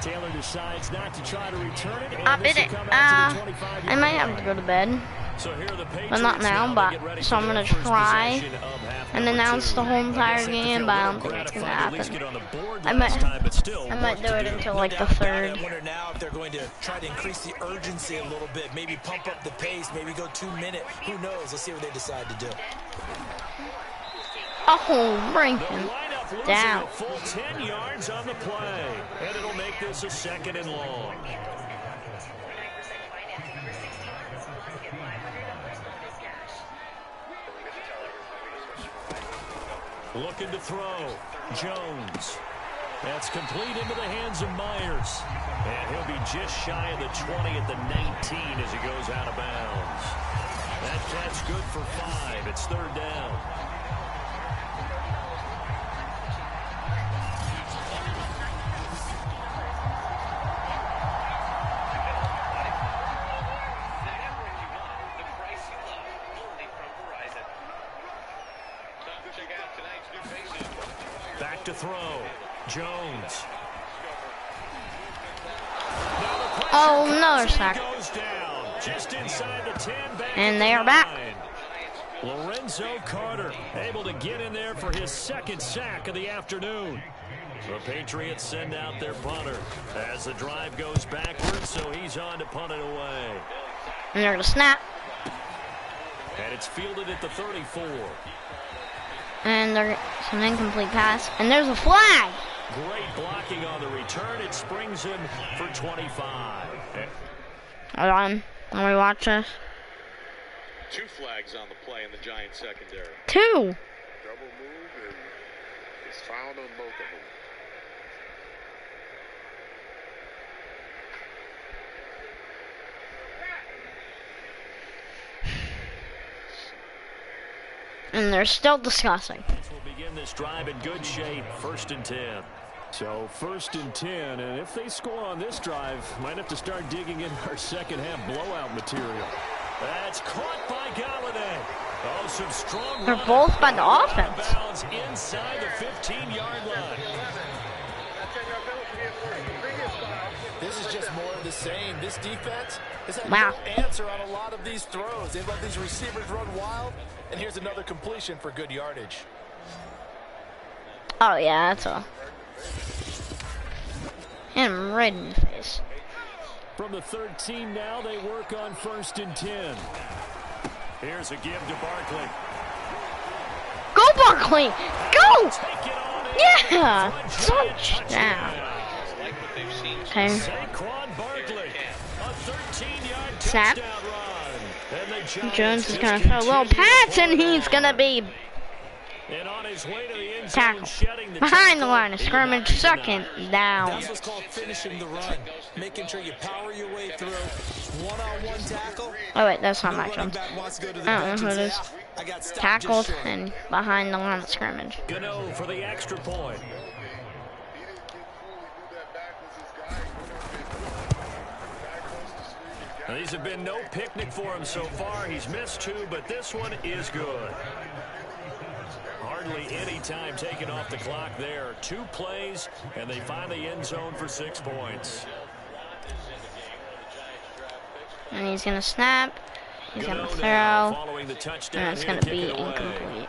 Taylor decides not to try to return it. I bet it. I might have to go to bed. So here are the But not now, but so I'm gonna try and announce the whole entire game, but I don't think it's gonna happen. I might do it until like the third. I wonder now if they're going to try to increase the urgency a little bit, maybe pump up the pace, maybe go 2 minute. Who knows? Let's see what they decide to do. Oh, bring him down. Full 10 yards on the play, and it'll make this a second and long. Looking to throw. Jones. That's complete into the hands of Myers. And he'll be just shy of the 20 at the 19 as he goes out of bounds. That catch good for 5. It's third down. Back to throw. Jones. Oh, another sack. Goes down just inside the 10, And they are back. Lorenzo Carter able to get in there for his second sack of the afternoon. The Patriots send out their punter as the drive goes backwards, so he's on to punt it away. And they're gonna snap. And it's fielded at the 34. And there's an incomplete pass. And there's a flag. Great blocking on the return. It springs him for 25. Hold on. Let me watch this. 2 flags on the play in the Giants secondary. 2. Double move, and it's fouled on both of them. And they're still discussing. We'll begin this drive in good shape. 1st and 10. So 1st and 10, and if they score on this drive, might have to start digging in our second half blowout material. That's caught by Galladay. Oh, some strong. They're both by the offense. Bounds inside the 15-yard line. This is just more of the same. This defense has had Wow. no answer on a lot of these throws. They let these receivers run wild, and here's another completion for good yardage. Oh, yeah, that's all. Hit him right in the face. From the 13 now, they work on 1st and 10. Here's a give to Barkley. Go, Barkley! Go! Take it on in. Yeah! Touchdown. Like what they've seen. Okay. Saquon Barkley, a 13-yard Snap. touchdown run. And the Giants Jones is just gonna throw a little continue pass, to and pull he's on. gonna be And on his way to the end zone, Tackle. shedding the Behind the tackle, line of he will not scrimmage, be second denied. down. That's what's called finishing the run. Making sure you power your way through. One-on-one tackle. Oh wait, that's not No my running Jones. back wants to go to the I bench don't know who and it say, is. I got stopped Tackled just short. and behind the line of scrimmage. Gano for the extra point. Now, these have been no picnic for him so far. He's missed 2, but this one is good. Hardly any time taken off the clock there. 2 plays, and they find the end zone for 6 points. And he's going to snap. He's going to Gano now throw. following the touchdown And it's here going to to be kick it away.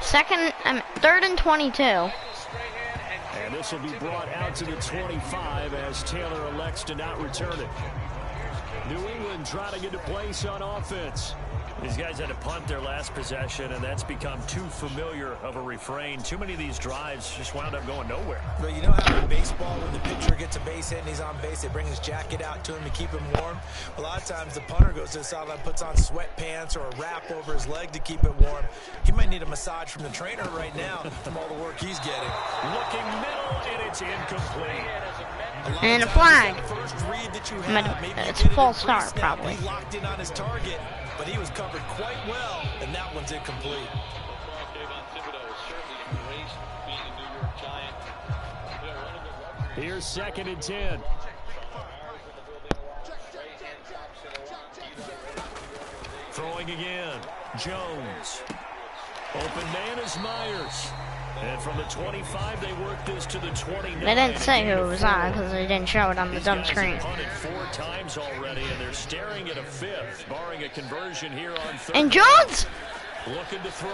incomplete. Third and 22. And this will be brought out to the 25 as Taylor elects to not return it. New England trying to get a place on offense. These guys had to punt their last possession, and that's become too familiar of a refrain. Too many of these drives just wound up going nowhere. But you know how in baseball, when the pitcher gets a base hit and he's on base, they bring his jacket out to him to keep him warm? A lot of times the punter goes to the sideline, puts on sweatpants or a wrap over his leg to keep it warm. He might need a massage from the trainer right now from all the work he's getting. Looking middle, and it's incomplete. And a flag. First read that you have, maybe It's you a get it false in start, pre-snap, probably. He locked in on his target, but he was covered quite well, and that one's incomplete. Here's 2nd and 10. Throwing again. Jones. Open man is Myers. And from the 25, they work this to the 29. They didn't say who it was on because they didn't show it on the These dumb guys screen. have punted 4 times already, and they're staring at a 5th, barring a conversion here on 3rd. And Jones! Looking to throw.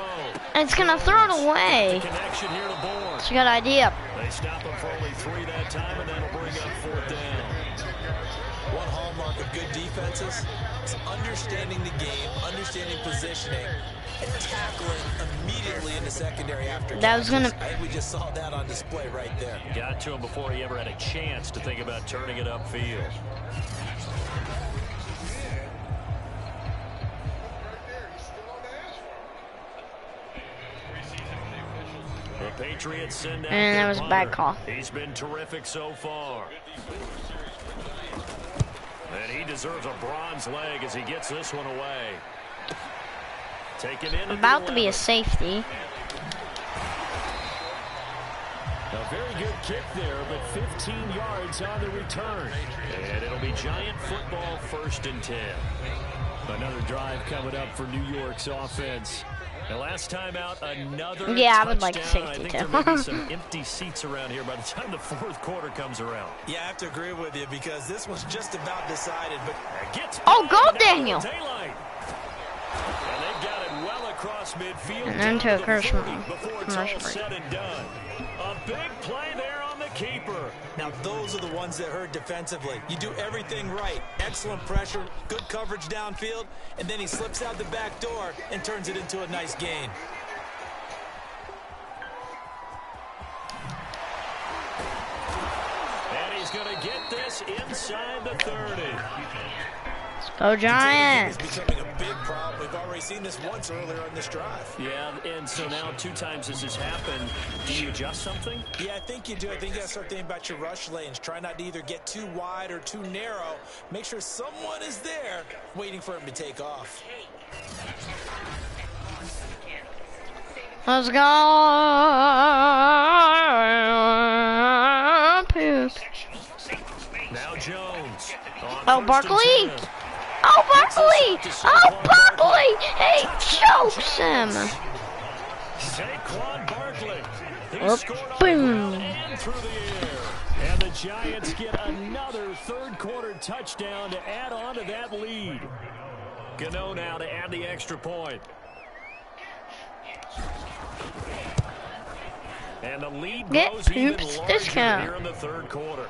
And it's going to throw it away. Connection here to Bourne. It's a good idea. They stop him for only 3 that time, and that'll bring up 4th down. One hallmark of good defenses is understanding the game, understanding positioning, and tackling immediately in the secondary after That was catches. gonna- I think we just saw that on display right there. Got to him before he ever had a chance to think about turning it upfield. The Patriots send out And their that was a bad punter. call. He's been terrific so far. And he deserves a bronze leg as he gets this one away. Taken in at About the to be a 11. safety. A very good kick there, but 15 yards on the return. And it'll be Giant football, 1st and 10. Another drive coming up for New York's offense. And last time out, another Yeah, I would like a touchdown. safety, I think too. there may be some empty seats around here by the time the 4th quarter comes around. Yeah, I have to agree with you because this was just about decided, but Gets Oh, go, by now Daniel. Daylight. And they've got it well across midfield. And down into to a the commercial 40 break. before it's all said and done. A big play there on the keeper. now those are the ones that hurt defensively. You do everything right. Excellent pressure, good coverage downfield, and then he slips out the back door and turns it into a nice gain. And he's going to get this inside the 30. Go Giants. It's becoming a big problem. We've already seen this once earlier on this drive. Yeah, and so now 2 times this has happened. Do you adjust something? Yeah, I think you do. I think you got to start thinking about your rush lanes. Try not to either get too wide or too narrow. Make sure someone is there waiting for him to take off. Let's go. Poop. Now Jones. Oh, Barkley. Oh, Barkley. Oh, Barkley. He chokes him. Saquon Barkley. He Whoop, scored on the boom. ground and through the air. And the Giants get another 3rd quarter touchdown to add on to that lead. Gano now to add the extra point. And the lead Get grows even Poops larger discount. here in the 3rd quarter.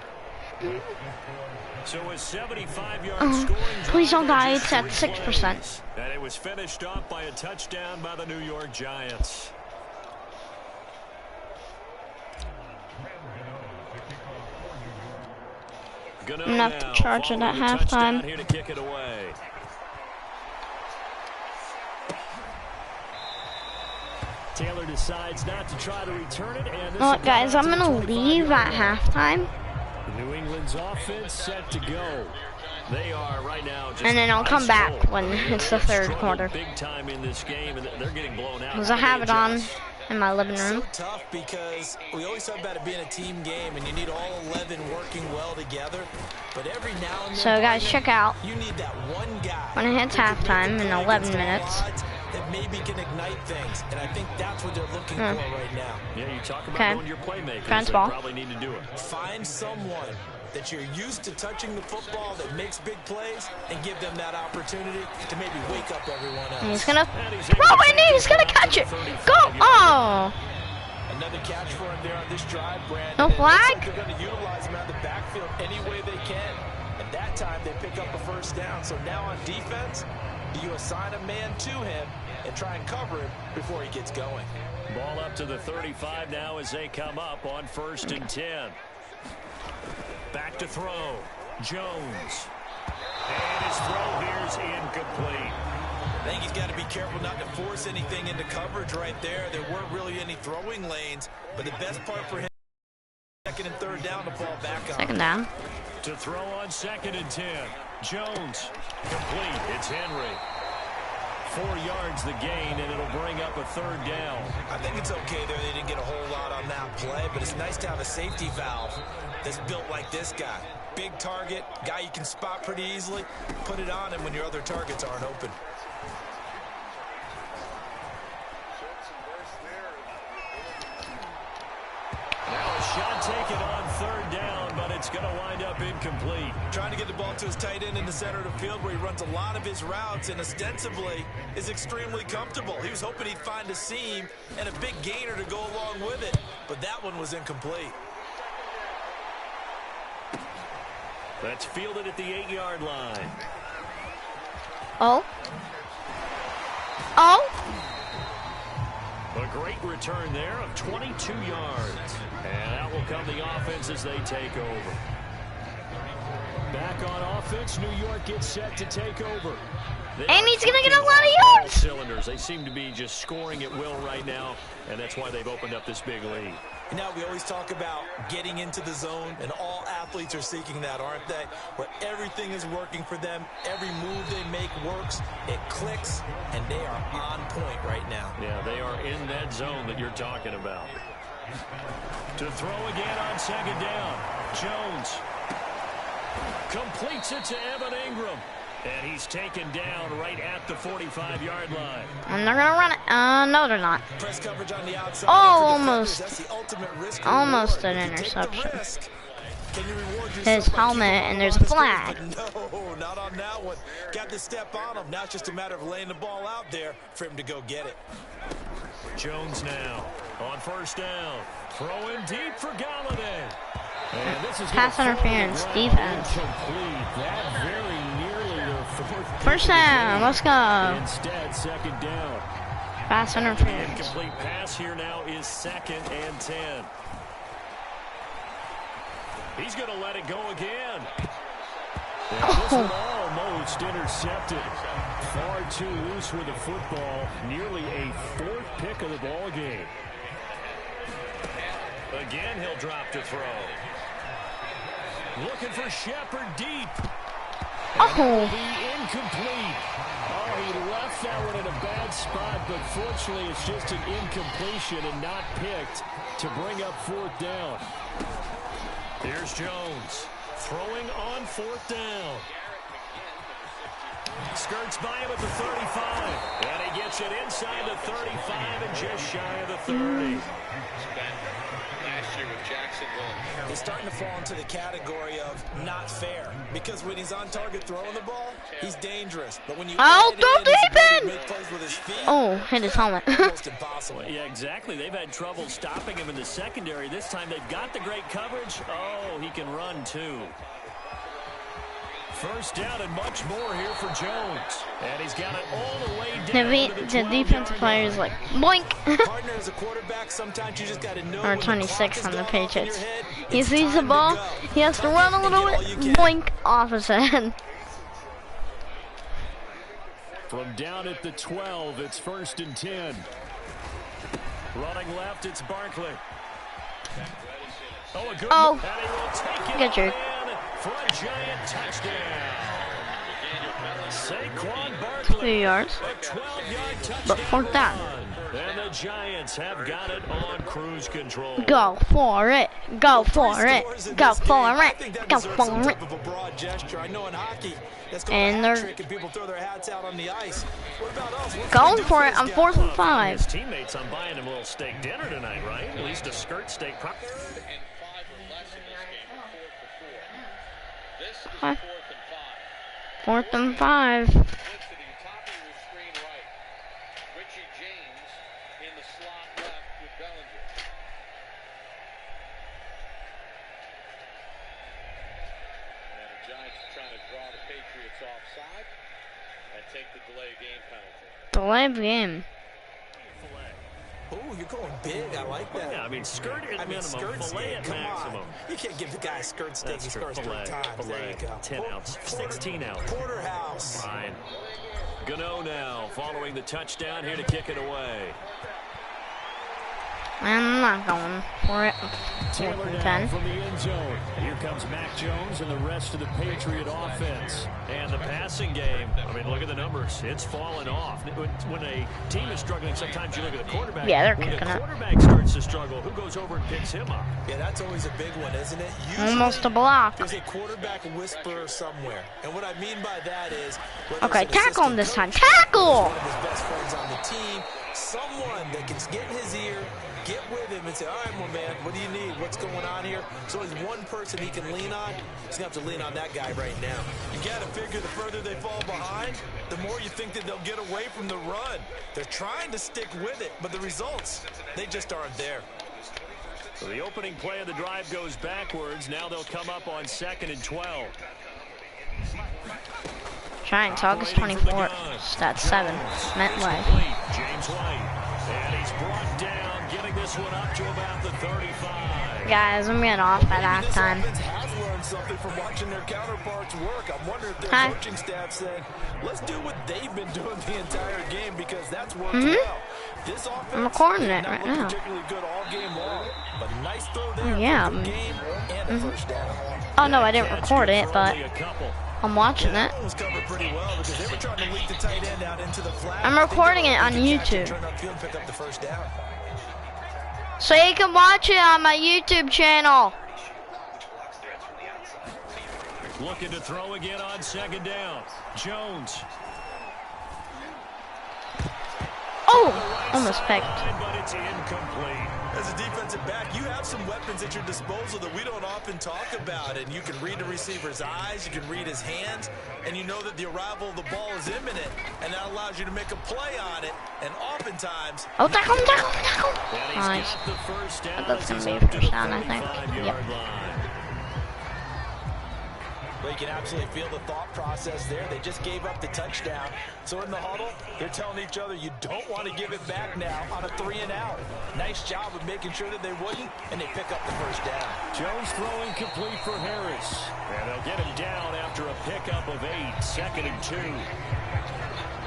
So a 75-yard scoring Please don't drive die. in It's just at 3 6%. plays. And it was finished off by a touchdown by the New York Giants. Gano I'm gonna have to now charge it at following the touchdown halftime. here to kick it away. decides not to try to return it. And this Well, will come guys, out I'm to the gonna leave at 25-yard line. halftime, New England's offense set to go. They are right now just and then I'll come ice back cold. when I mean, it's they the have third struggled quarter. big time in this game, and they're getting blown out. Because I have it on in my living room. So tough because we always talk about it being a team game, and you need all 11 working well together. But every now and then, So guys, check out you need that one guy when it hits who can make halftime the in play 11 against the minutes. odds that maybe can ignite things, and I think that's what they're looking for right now. Yeah, you talk about Okay. going to your playmakers. France They ball. probably need to do it. Find someone that you're used to touching the football that makes big plays and give them that opportunity to maybe wake up everyone else. And he's gonna throw it in, he's gonna catch it. Go! Oh! Another catch for him there on this drive, Brandon. No And it looks flag? like they're going to utilize him out of the backfield any way they can. And that time they pick up a first down. So now on defense, do you assign a man to him and try and cover him before he gets going? Ball up to the 35 now as they come up on 1st and 10. Back to throw. Jones. And his throw here is incomplete. I think he's got to be careful not to force anything into coverage right there. There weren't really any throwing lanes, but the best part for him is 2nd and 3rd down to fall back on. Second down. To throw on 2nd and 10. Jones. Complete. It's Henry. 4 yards the gain, and it'll bring up a 3rd down. I think it's okay there. They didn't get a whole lot on that play, but it's nice to have a safety valve that's built like this guy. Big target, guy you can spot pretty easily. Put it on him when your other targets aren't open. Now a shot taken on 3rd down, but it's going to wind up incomplete. Trying to get the ball to his tight end in the center of the field where he runs a lot of his routes and ostensibly is extremely comfortable. He was hoping he'd find a seam and a big gainer to go along with it, but that one was incomplete. That's fielded at the 8-yard line. Oh. Oh. A great return there of 22 yards. And out will come the offense as they take over. Back on offense, New York gets set to take over. And he's going to get a lot of all yards. cylinders. They seem to be just scoring at will right now, and that's why they've opened up this big lead. You know, we always talk about getting into the zone, and all athletes are seeking that, aren't they? Where everything is working for them, every move they make works, it clicks, and they are on point right now. Yeah, they are in that zone that you're talking about. To throw again on 2nd down. Jones completes it to Evan Ingram. And he's taken down right at the 45-yard line. And they're gonna run it. No, they're not. Press coverage on the outside. Oh, For defenders, almost. that's the ultimate risk Almost reward. an If you take the interception. risk, can you reward His yourself by helmet, keeping and the there's a ball on flag. his feet? No, not on that one. Got to step on him. Now it's just a matter of laying the ball out there for him to go get it. Jones now on 1st down. Throwing deep for Galladay. And this is Pass gonna fall interference, to the ground. defense. Incomplete. That very nearly their 4th. First down, let's go. Instead, 2nd down. Pass interference. Incomplete pass here now is 2nd and 10. He's going to let it go again. And this one almost intercepted. Far too loose with the football. Nearly a 4th pick of the ball game. Again, he'll drop to throw. Looking for Shepard deep. Oh. Be incomplete. Oh, he left that one in a bad spot, but fortunately it's just an incompletion and not picked to bring up 4th down. Here's Jones throwing on 4th down. Skirts by him at the 35. And he gets it inside the 35 and just shy of the 30. Last year with Jacksonville. He's starting to fall into the category of not fair. Because when he's on target throwing the ball, he's dangerous. But when you Oh, add go in his deep ability to in. make plays with his feet, Oh, hit his helmet. almost impossible. Yeah, exactly. They've had trouble stopping him in the secondary. This time they've got the great coverage. Oh, he can run too. 1st down and much more here for Jones. And he's got it all the way down to The defensive player is like, boink. Partner as a quarterback, sometimes you just got to know Or when the 26 clock is on the going off in your Patriots. head, He it's sees the time to ball, go. he has to Tuck run it a little and bit, get all you can. boink, off his head. From down at the 12, it's 1st and 10. Running left, it's Barkley. Oh, a good Oh, and he will take it good jerk. in for a giant touchdown. Saquon Barkley. 2 yards. A 12-yard touchdown. But fourth down. And the Giants have got it on cruise control. Go for it. Go for it. Go for it. Go for it. Of a broad gesture. I know in hockey, that's And called a hat they're trick and people throw their hats out on the ice. What about us? What going for it on 4th and 5. His teammates, I'm buying him a little steak dinner tonight, right? At least a skirt steak. And 5 or less in this game, 4 for 4. This is Okay. 4th and 5. 4th and 5. Blitz to the top of your screen right. Richie James in the slot left with Bellinger. And the Giants are trying to draw the Patriots offside and take the delay of game penalty. Delay of game. Oh, you're going big. I like that. Yeah, I mean, skirt at minimum, skirt fillet steak, at come maximum. on. You can't give the guy a skirt steak. That's He true. scores 3 Filet, times. There you go. 10 ounce, 16 ounce. Porterhouse. Fine. Gano now following the touchdown here to kick it away. I'm not going for it. 4th Taylor and down 10. from the end zone. Here comes Mac Jones and the rest of the Patriot offense. And the passing game, I mean, look at the numbers. It's fallen off. When a team is struggling, sometimes you look at the quarterback. Yeah, they're when kicking the it. quarterback starts to struggle, who goes over and picks him up? Yeah, that's always a big one, isn't it? Almost a block. There's a quarterback whisperer somewhere. And what I mean by that is... whether Okay, it's an tackle him assistant this time. coach, Tackle! one of his best friends on the team, someone that can get in his ear, get with him and say, all right, well, man, what do you need? What's going on here? So there's one person he can lean on. He's going to have to lean on that guy right now. You got to figure the further they fall behind, the more you think that they'll get away from the run. They're trying to stick with it, but the results, they just aren't there. So the opening play of the drive goes backwards. Now they'll come up on 2nd and 12. Giants, August 24th. Stat 7. MetLife. James White. And he's brought down, getting this one up to about the 35. Guys, I'm getting off at halftime. This offense has learned something from watching their counterparts work. I'm wondering if their Hi. coaching staff saying, let's do what they've been doing the entire game because that's worked well. This offense I'm recording it not right looked now. particularly good all game long, but nice throw there. Yeah, Good game and a first down. Oh, no, I didn't record it, but I'm watching it. That one was covered pretty well because they were trying to leak the tight end out into the flat. I'm recording it on YouTube. Turn upfield and pick up the first down. So you can watch it on my YouTube channel. Looking to throw again on 2nd down. Jones. Oh, almost picked. But it's incomplete. As a defensive back, you have some weapons at your disposal that we don't often talk about, and you can read the receiver's eyes, you can read his hands, and you know that the arrival of the ball is imminent, and that allows you to make a play on it, and oftentimes... Oh, tackle, tackle, tackle. And he's Nice. got the first down. That's as gonna he's be up a to first the down, I think. 35-yard Yep. line. Well, you can absolutely feel the thought process there. They just gave up the touchdown. So in the huddle, they're telling each other, you don't want to give it back now on a 3-and-out. Nice job of making sure that they wouldn't, and they pick up the first down. Jones throwing complete for Harris. And they'll get him down after a pickup of 8. 2nd and 2.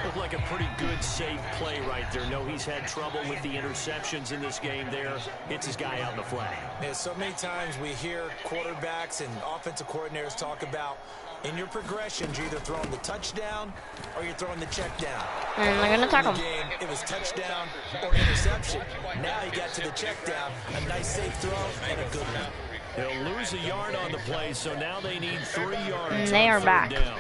Looked like a pretty good, safe play right there. No, he's had trouble with the interceptions in this game there. Hits his guy out in the flat. Yeah, so many times we hear quarterbacks and offensive coordinators talk about in your progressions, you're either throwing the touchdown or you're throwing the check down. And they're gonna tackle him. Game, it was touchdown or interception. Now he got to the check down, a nice safe throw and a good one. They'll lose a yard on the play, so now they need 3 yards. And they on are 3rd back. down.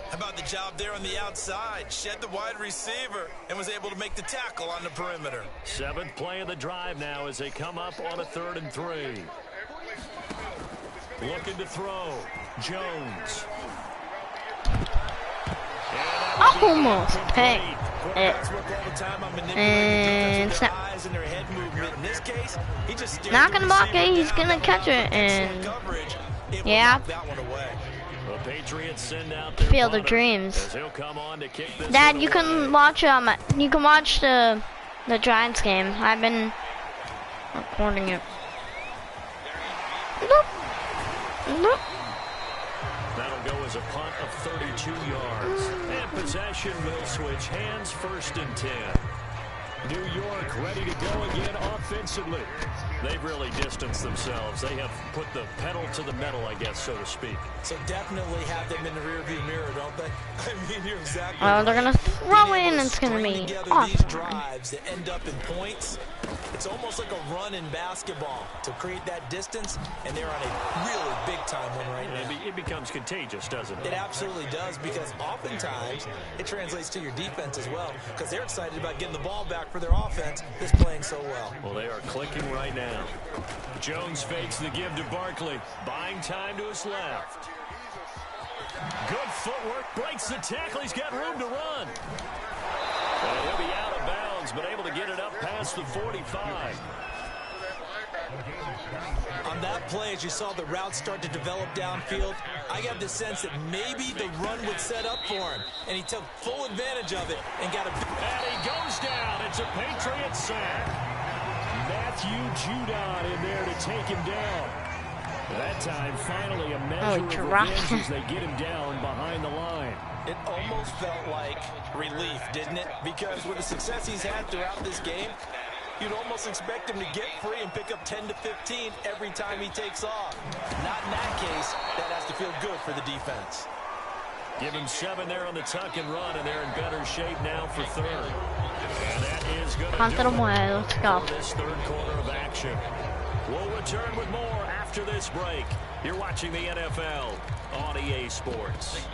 How about the job there on the outside? Shed the wide receiver and was able to make the tackle on the perimeter. 7th play of the drive now as they come up on a 3rd and 3. Looking to throw. Jones. Almost picked it. And snap. Not gonna block it, he's gonna catch it, and yeah. The Patriots send out their Field of punter Dreams. as he'll come on to kick this Dad, one you can away. watch the Giants game. I've been recording it. Nope. Nope. That'll go as a punt of 32 yards. And possession will switch hands, 1st and 10. New York ready to go again offensively. They've really distanced themselves. They have put the pedal to the metal, I guess, so to speak. So definitely have them in the rearview mirror, don't they? I mean, you're exactly Well, they're right. gonna throw Being in, able and to it's gonna string be together awesome. these drives that end up in points. It's almost like a run in basketball to create that distance, and they're on a really big-time one right now. It becomes contagious, doesn't it? It absolutely does, because oftentimes it translates to your defense as well, because they're excited about getting the ball back for their offense that's playing so well. Well, they are clicking right now. Jones fakes the give to Barkley, buying time to his left. Good footwork, breaks the tackle. He's got room to run. And he'll be out of bounds, but able to get it up past the 45. On that play, as you saw the route start to develop downfield, I got the sense that maybe the run would set up for him, and he took full advantage of it and got a... And he goes down. It's a Patriot sack. Matthew Judon in there to take him down. That time, finally, a measure of revenge as they get him down behind the line. It almost felt like relief, didn't it? Because with the success he's had throughout this game, you'd almost expect him to get free and pick up 10 to 15 every time he takes off. Not in that case. That has to feel good for the defense. Give him 7 there on the tuck and run, and they're in better shape now for third. And that is going to do it Let's go. for this third quarter of action. We'll return with more after this break. You're watching the NFL on EA Sports.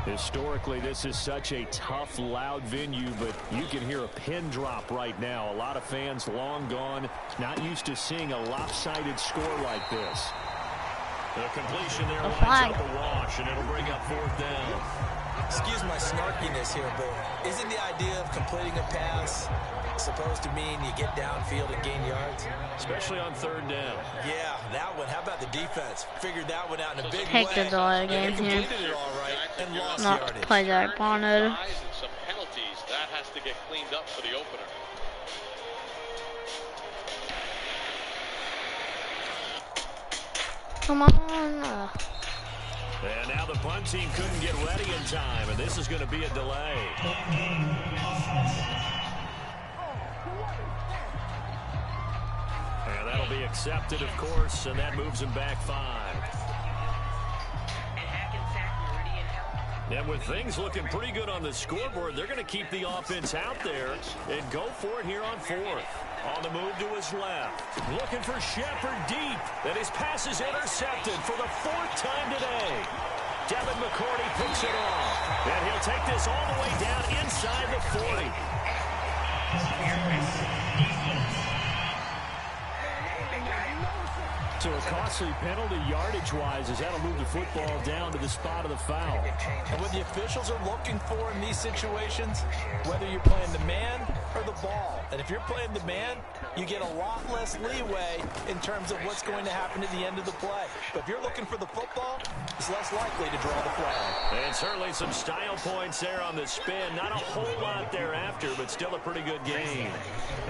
Historically, this is such a tough, loud venue, but you can hear a pin drop right now. A lot of fans long gone, not used to seeing a lopsided score like this. The completion there lines up a wash, and it'll bring up 4th down. Excuse my snarkiness here, but isn't the idea of completing a pass supposed to mean you get downfield and gain yards? Especially on 3rd down. Yeah, that one. How about the defense? Figured that one out in a big Take way. the delay They game here. completed it all right and lost Not yardage. play that I wanted. And some penalties. That has to get cleaned up for the opener. Come on. And now the punt team couldn't get ready in time, and this is going to be a delay. And that'll be accepted, of course, and that moves him back 5. And with things looking pretty good on the scoreboard, they're going to keep the offense out there and go for it here on 4th. On the move to his left. Looking for Shepard deep. And his pass is intercepted for the 4th time today. Devin McCourty picks it off. And he'll take this all the way down inside the 40. So a costly penalty yardage-wise as that'll move the football down to the spot of the foul. And what the officials are looking for in these situations, whether you're playing the man or the ball, and if you're playing the man, you get a lot less leeway in terms of what's going to happen at the end of the play. But if you're looking for the football, it's less likely to draw the flag. And certainly some style points there on the spin. Not a whole lot thereafter, but still a pretty good game.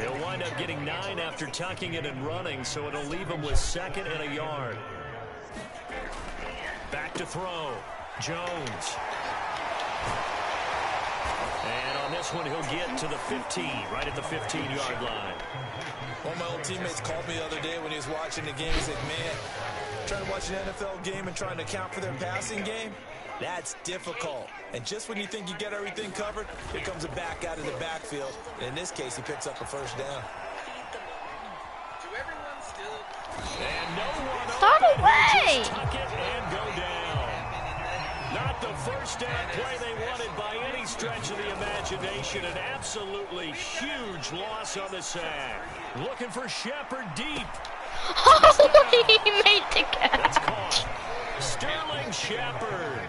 He'll wind up getting 9 after tucking it and running, so it'll leave him with 2nd and a yard. Back to throw. Jones. And on this one, he'll get to the 15, right at the 15-yard line. One of my old teammates called me the other day when he was watching the game. He said, man, trying to watch an NFL game and trying to account for their passing game, that's difficult. And just when you think you get everything covered, here comes a back out of the backfield. And in this case, he picks up a 1st down. And no one Start open. away! He'll just tuck it and go down. Not the 1st down play they wanted by any stretch of the imagination. An absolutely huge loss on the sack. Looking for Shepard deep. Oh, he made the That's catch. caught. Sterling Shepard.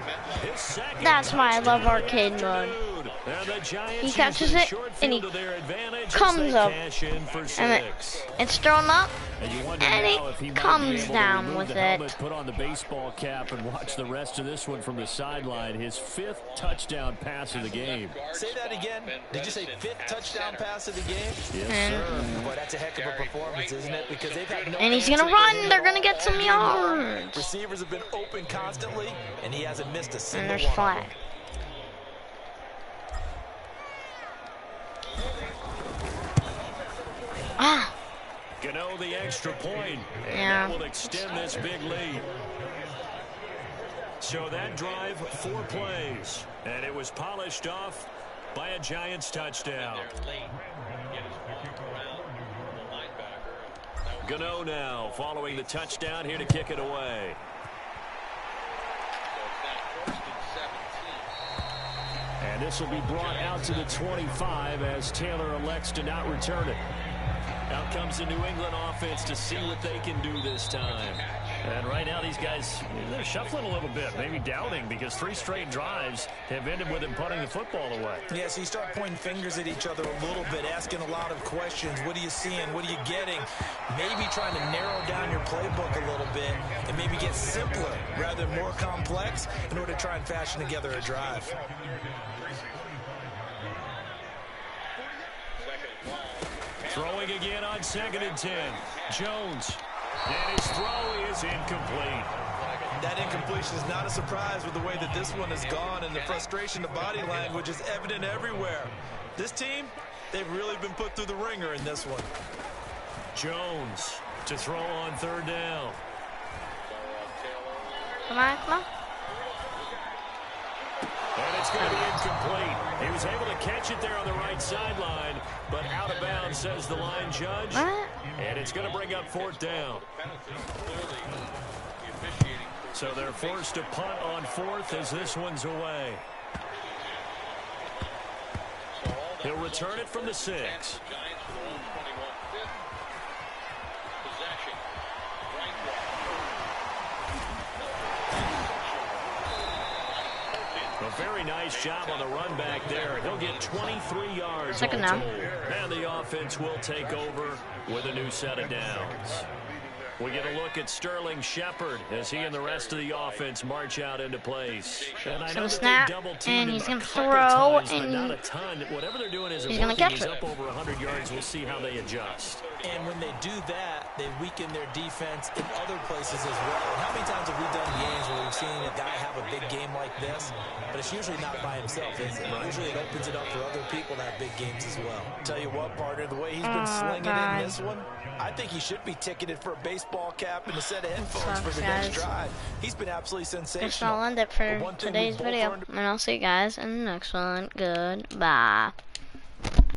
His second That's why I love arcade touchdown mode. And the Giants He catches use the it, short and he field to their advantage as comes they up, cash in for and 6. it's thrown up, And you wonder and now if he it might comes be able to down remove with the helmet, it. put on the baseball cap, and watch the rest of this one from the sideline. His 5th touchdown pass of the game. Say that again. Did you say 5th touchdown pass of the game? Yes, sir. Boy, that's a heck of a performance, isn't it? Because they've had no And he's gonna answer run. They're gonna get some yards. Receivers have been open constantly, and he hasn't missed a And single there's one. flag. Ah. Gano the extra point, and Yeah. that will extend this big lead. So that drive, 4 plays, and it was polished off by a Giants touchdown. Gano now following the touchdown here to kick it away. And this will be brought out to the 25 as Taylor elects to not return it. Out comes the New England offense to see what they can do this time. And right now these guys, they're shuffling a little bit, maybe doubting, because 3 straight drives have ended with them punting the football away. Yeah, so you start pointing fingers at each other a little bit, asking a lot of questions. What are you seeing? What are you getting? Maybe trying to narrow down your playbook a little bit and maybe get simpler rather than more complex in order to try and fashion together a drive. Throwing again on 2nd and 10. Jones. And his throw is incomplete. That incompletion is not a surprise with the way that this one has gone, and the frustration, the body language is evident everywhere. This team, they've really been put through the ringer in this one. Jones to throw on 3rd down. Come on, come on. And it's going to be incomplete. He was able to catch it there on the right sideline, but out of bounds, says the line judge. What? And it's going to bring up 4th down. So they're forced to punt on 4th as this one's away. He'll return it from the 6. A very nice job on the run back there. He'll get 23 yards. Second down. And the offense will take over with a new set of downs. We get a look at Sterling Shepard as he and the rest of the offense march out into place. And I know that Snap, they double-teamed and he's him gonna a couple throw, times, but and not a ton. Whatever they're doing is he's gonna working. catch He's it. up over 100 yards. We'll see how they adjust. And when they do that, they weaken their defense in other places as well. And how many times have we done games where we've seen a guy have a big game like this, but it's usually not by himself, is it? Usually it opens it up for other people to have big games as well. Tell you what, partner, the way he's been slinging it in this one, I think he should be ticketed for a baseball cap and a set of headphones for the next drive. He's been absolutely sensational. Guess I'll end it for today's video, and I'll see you guys in the next one. Goodbye.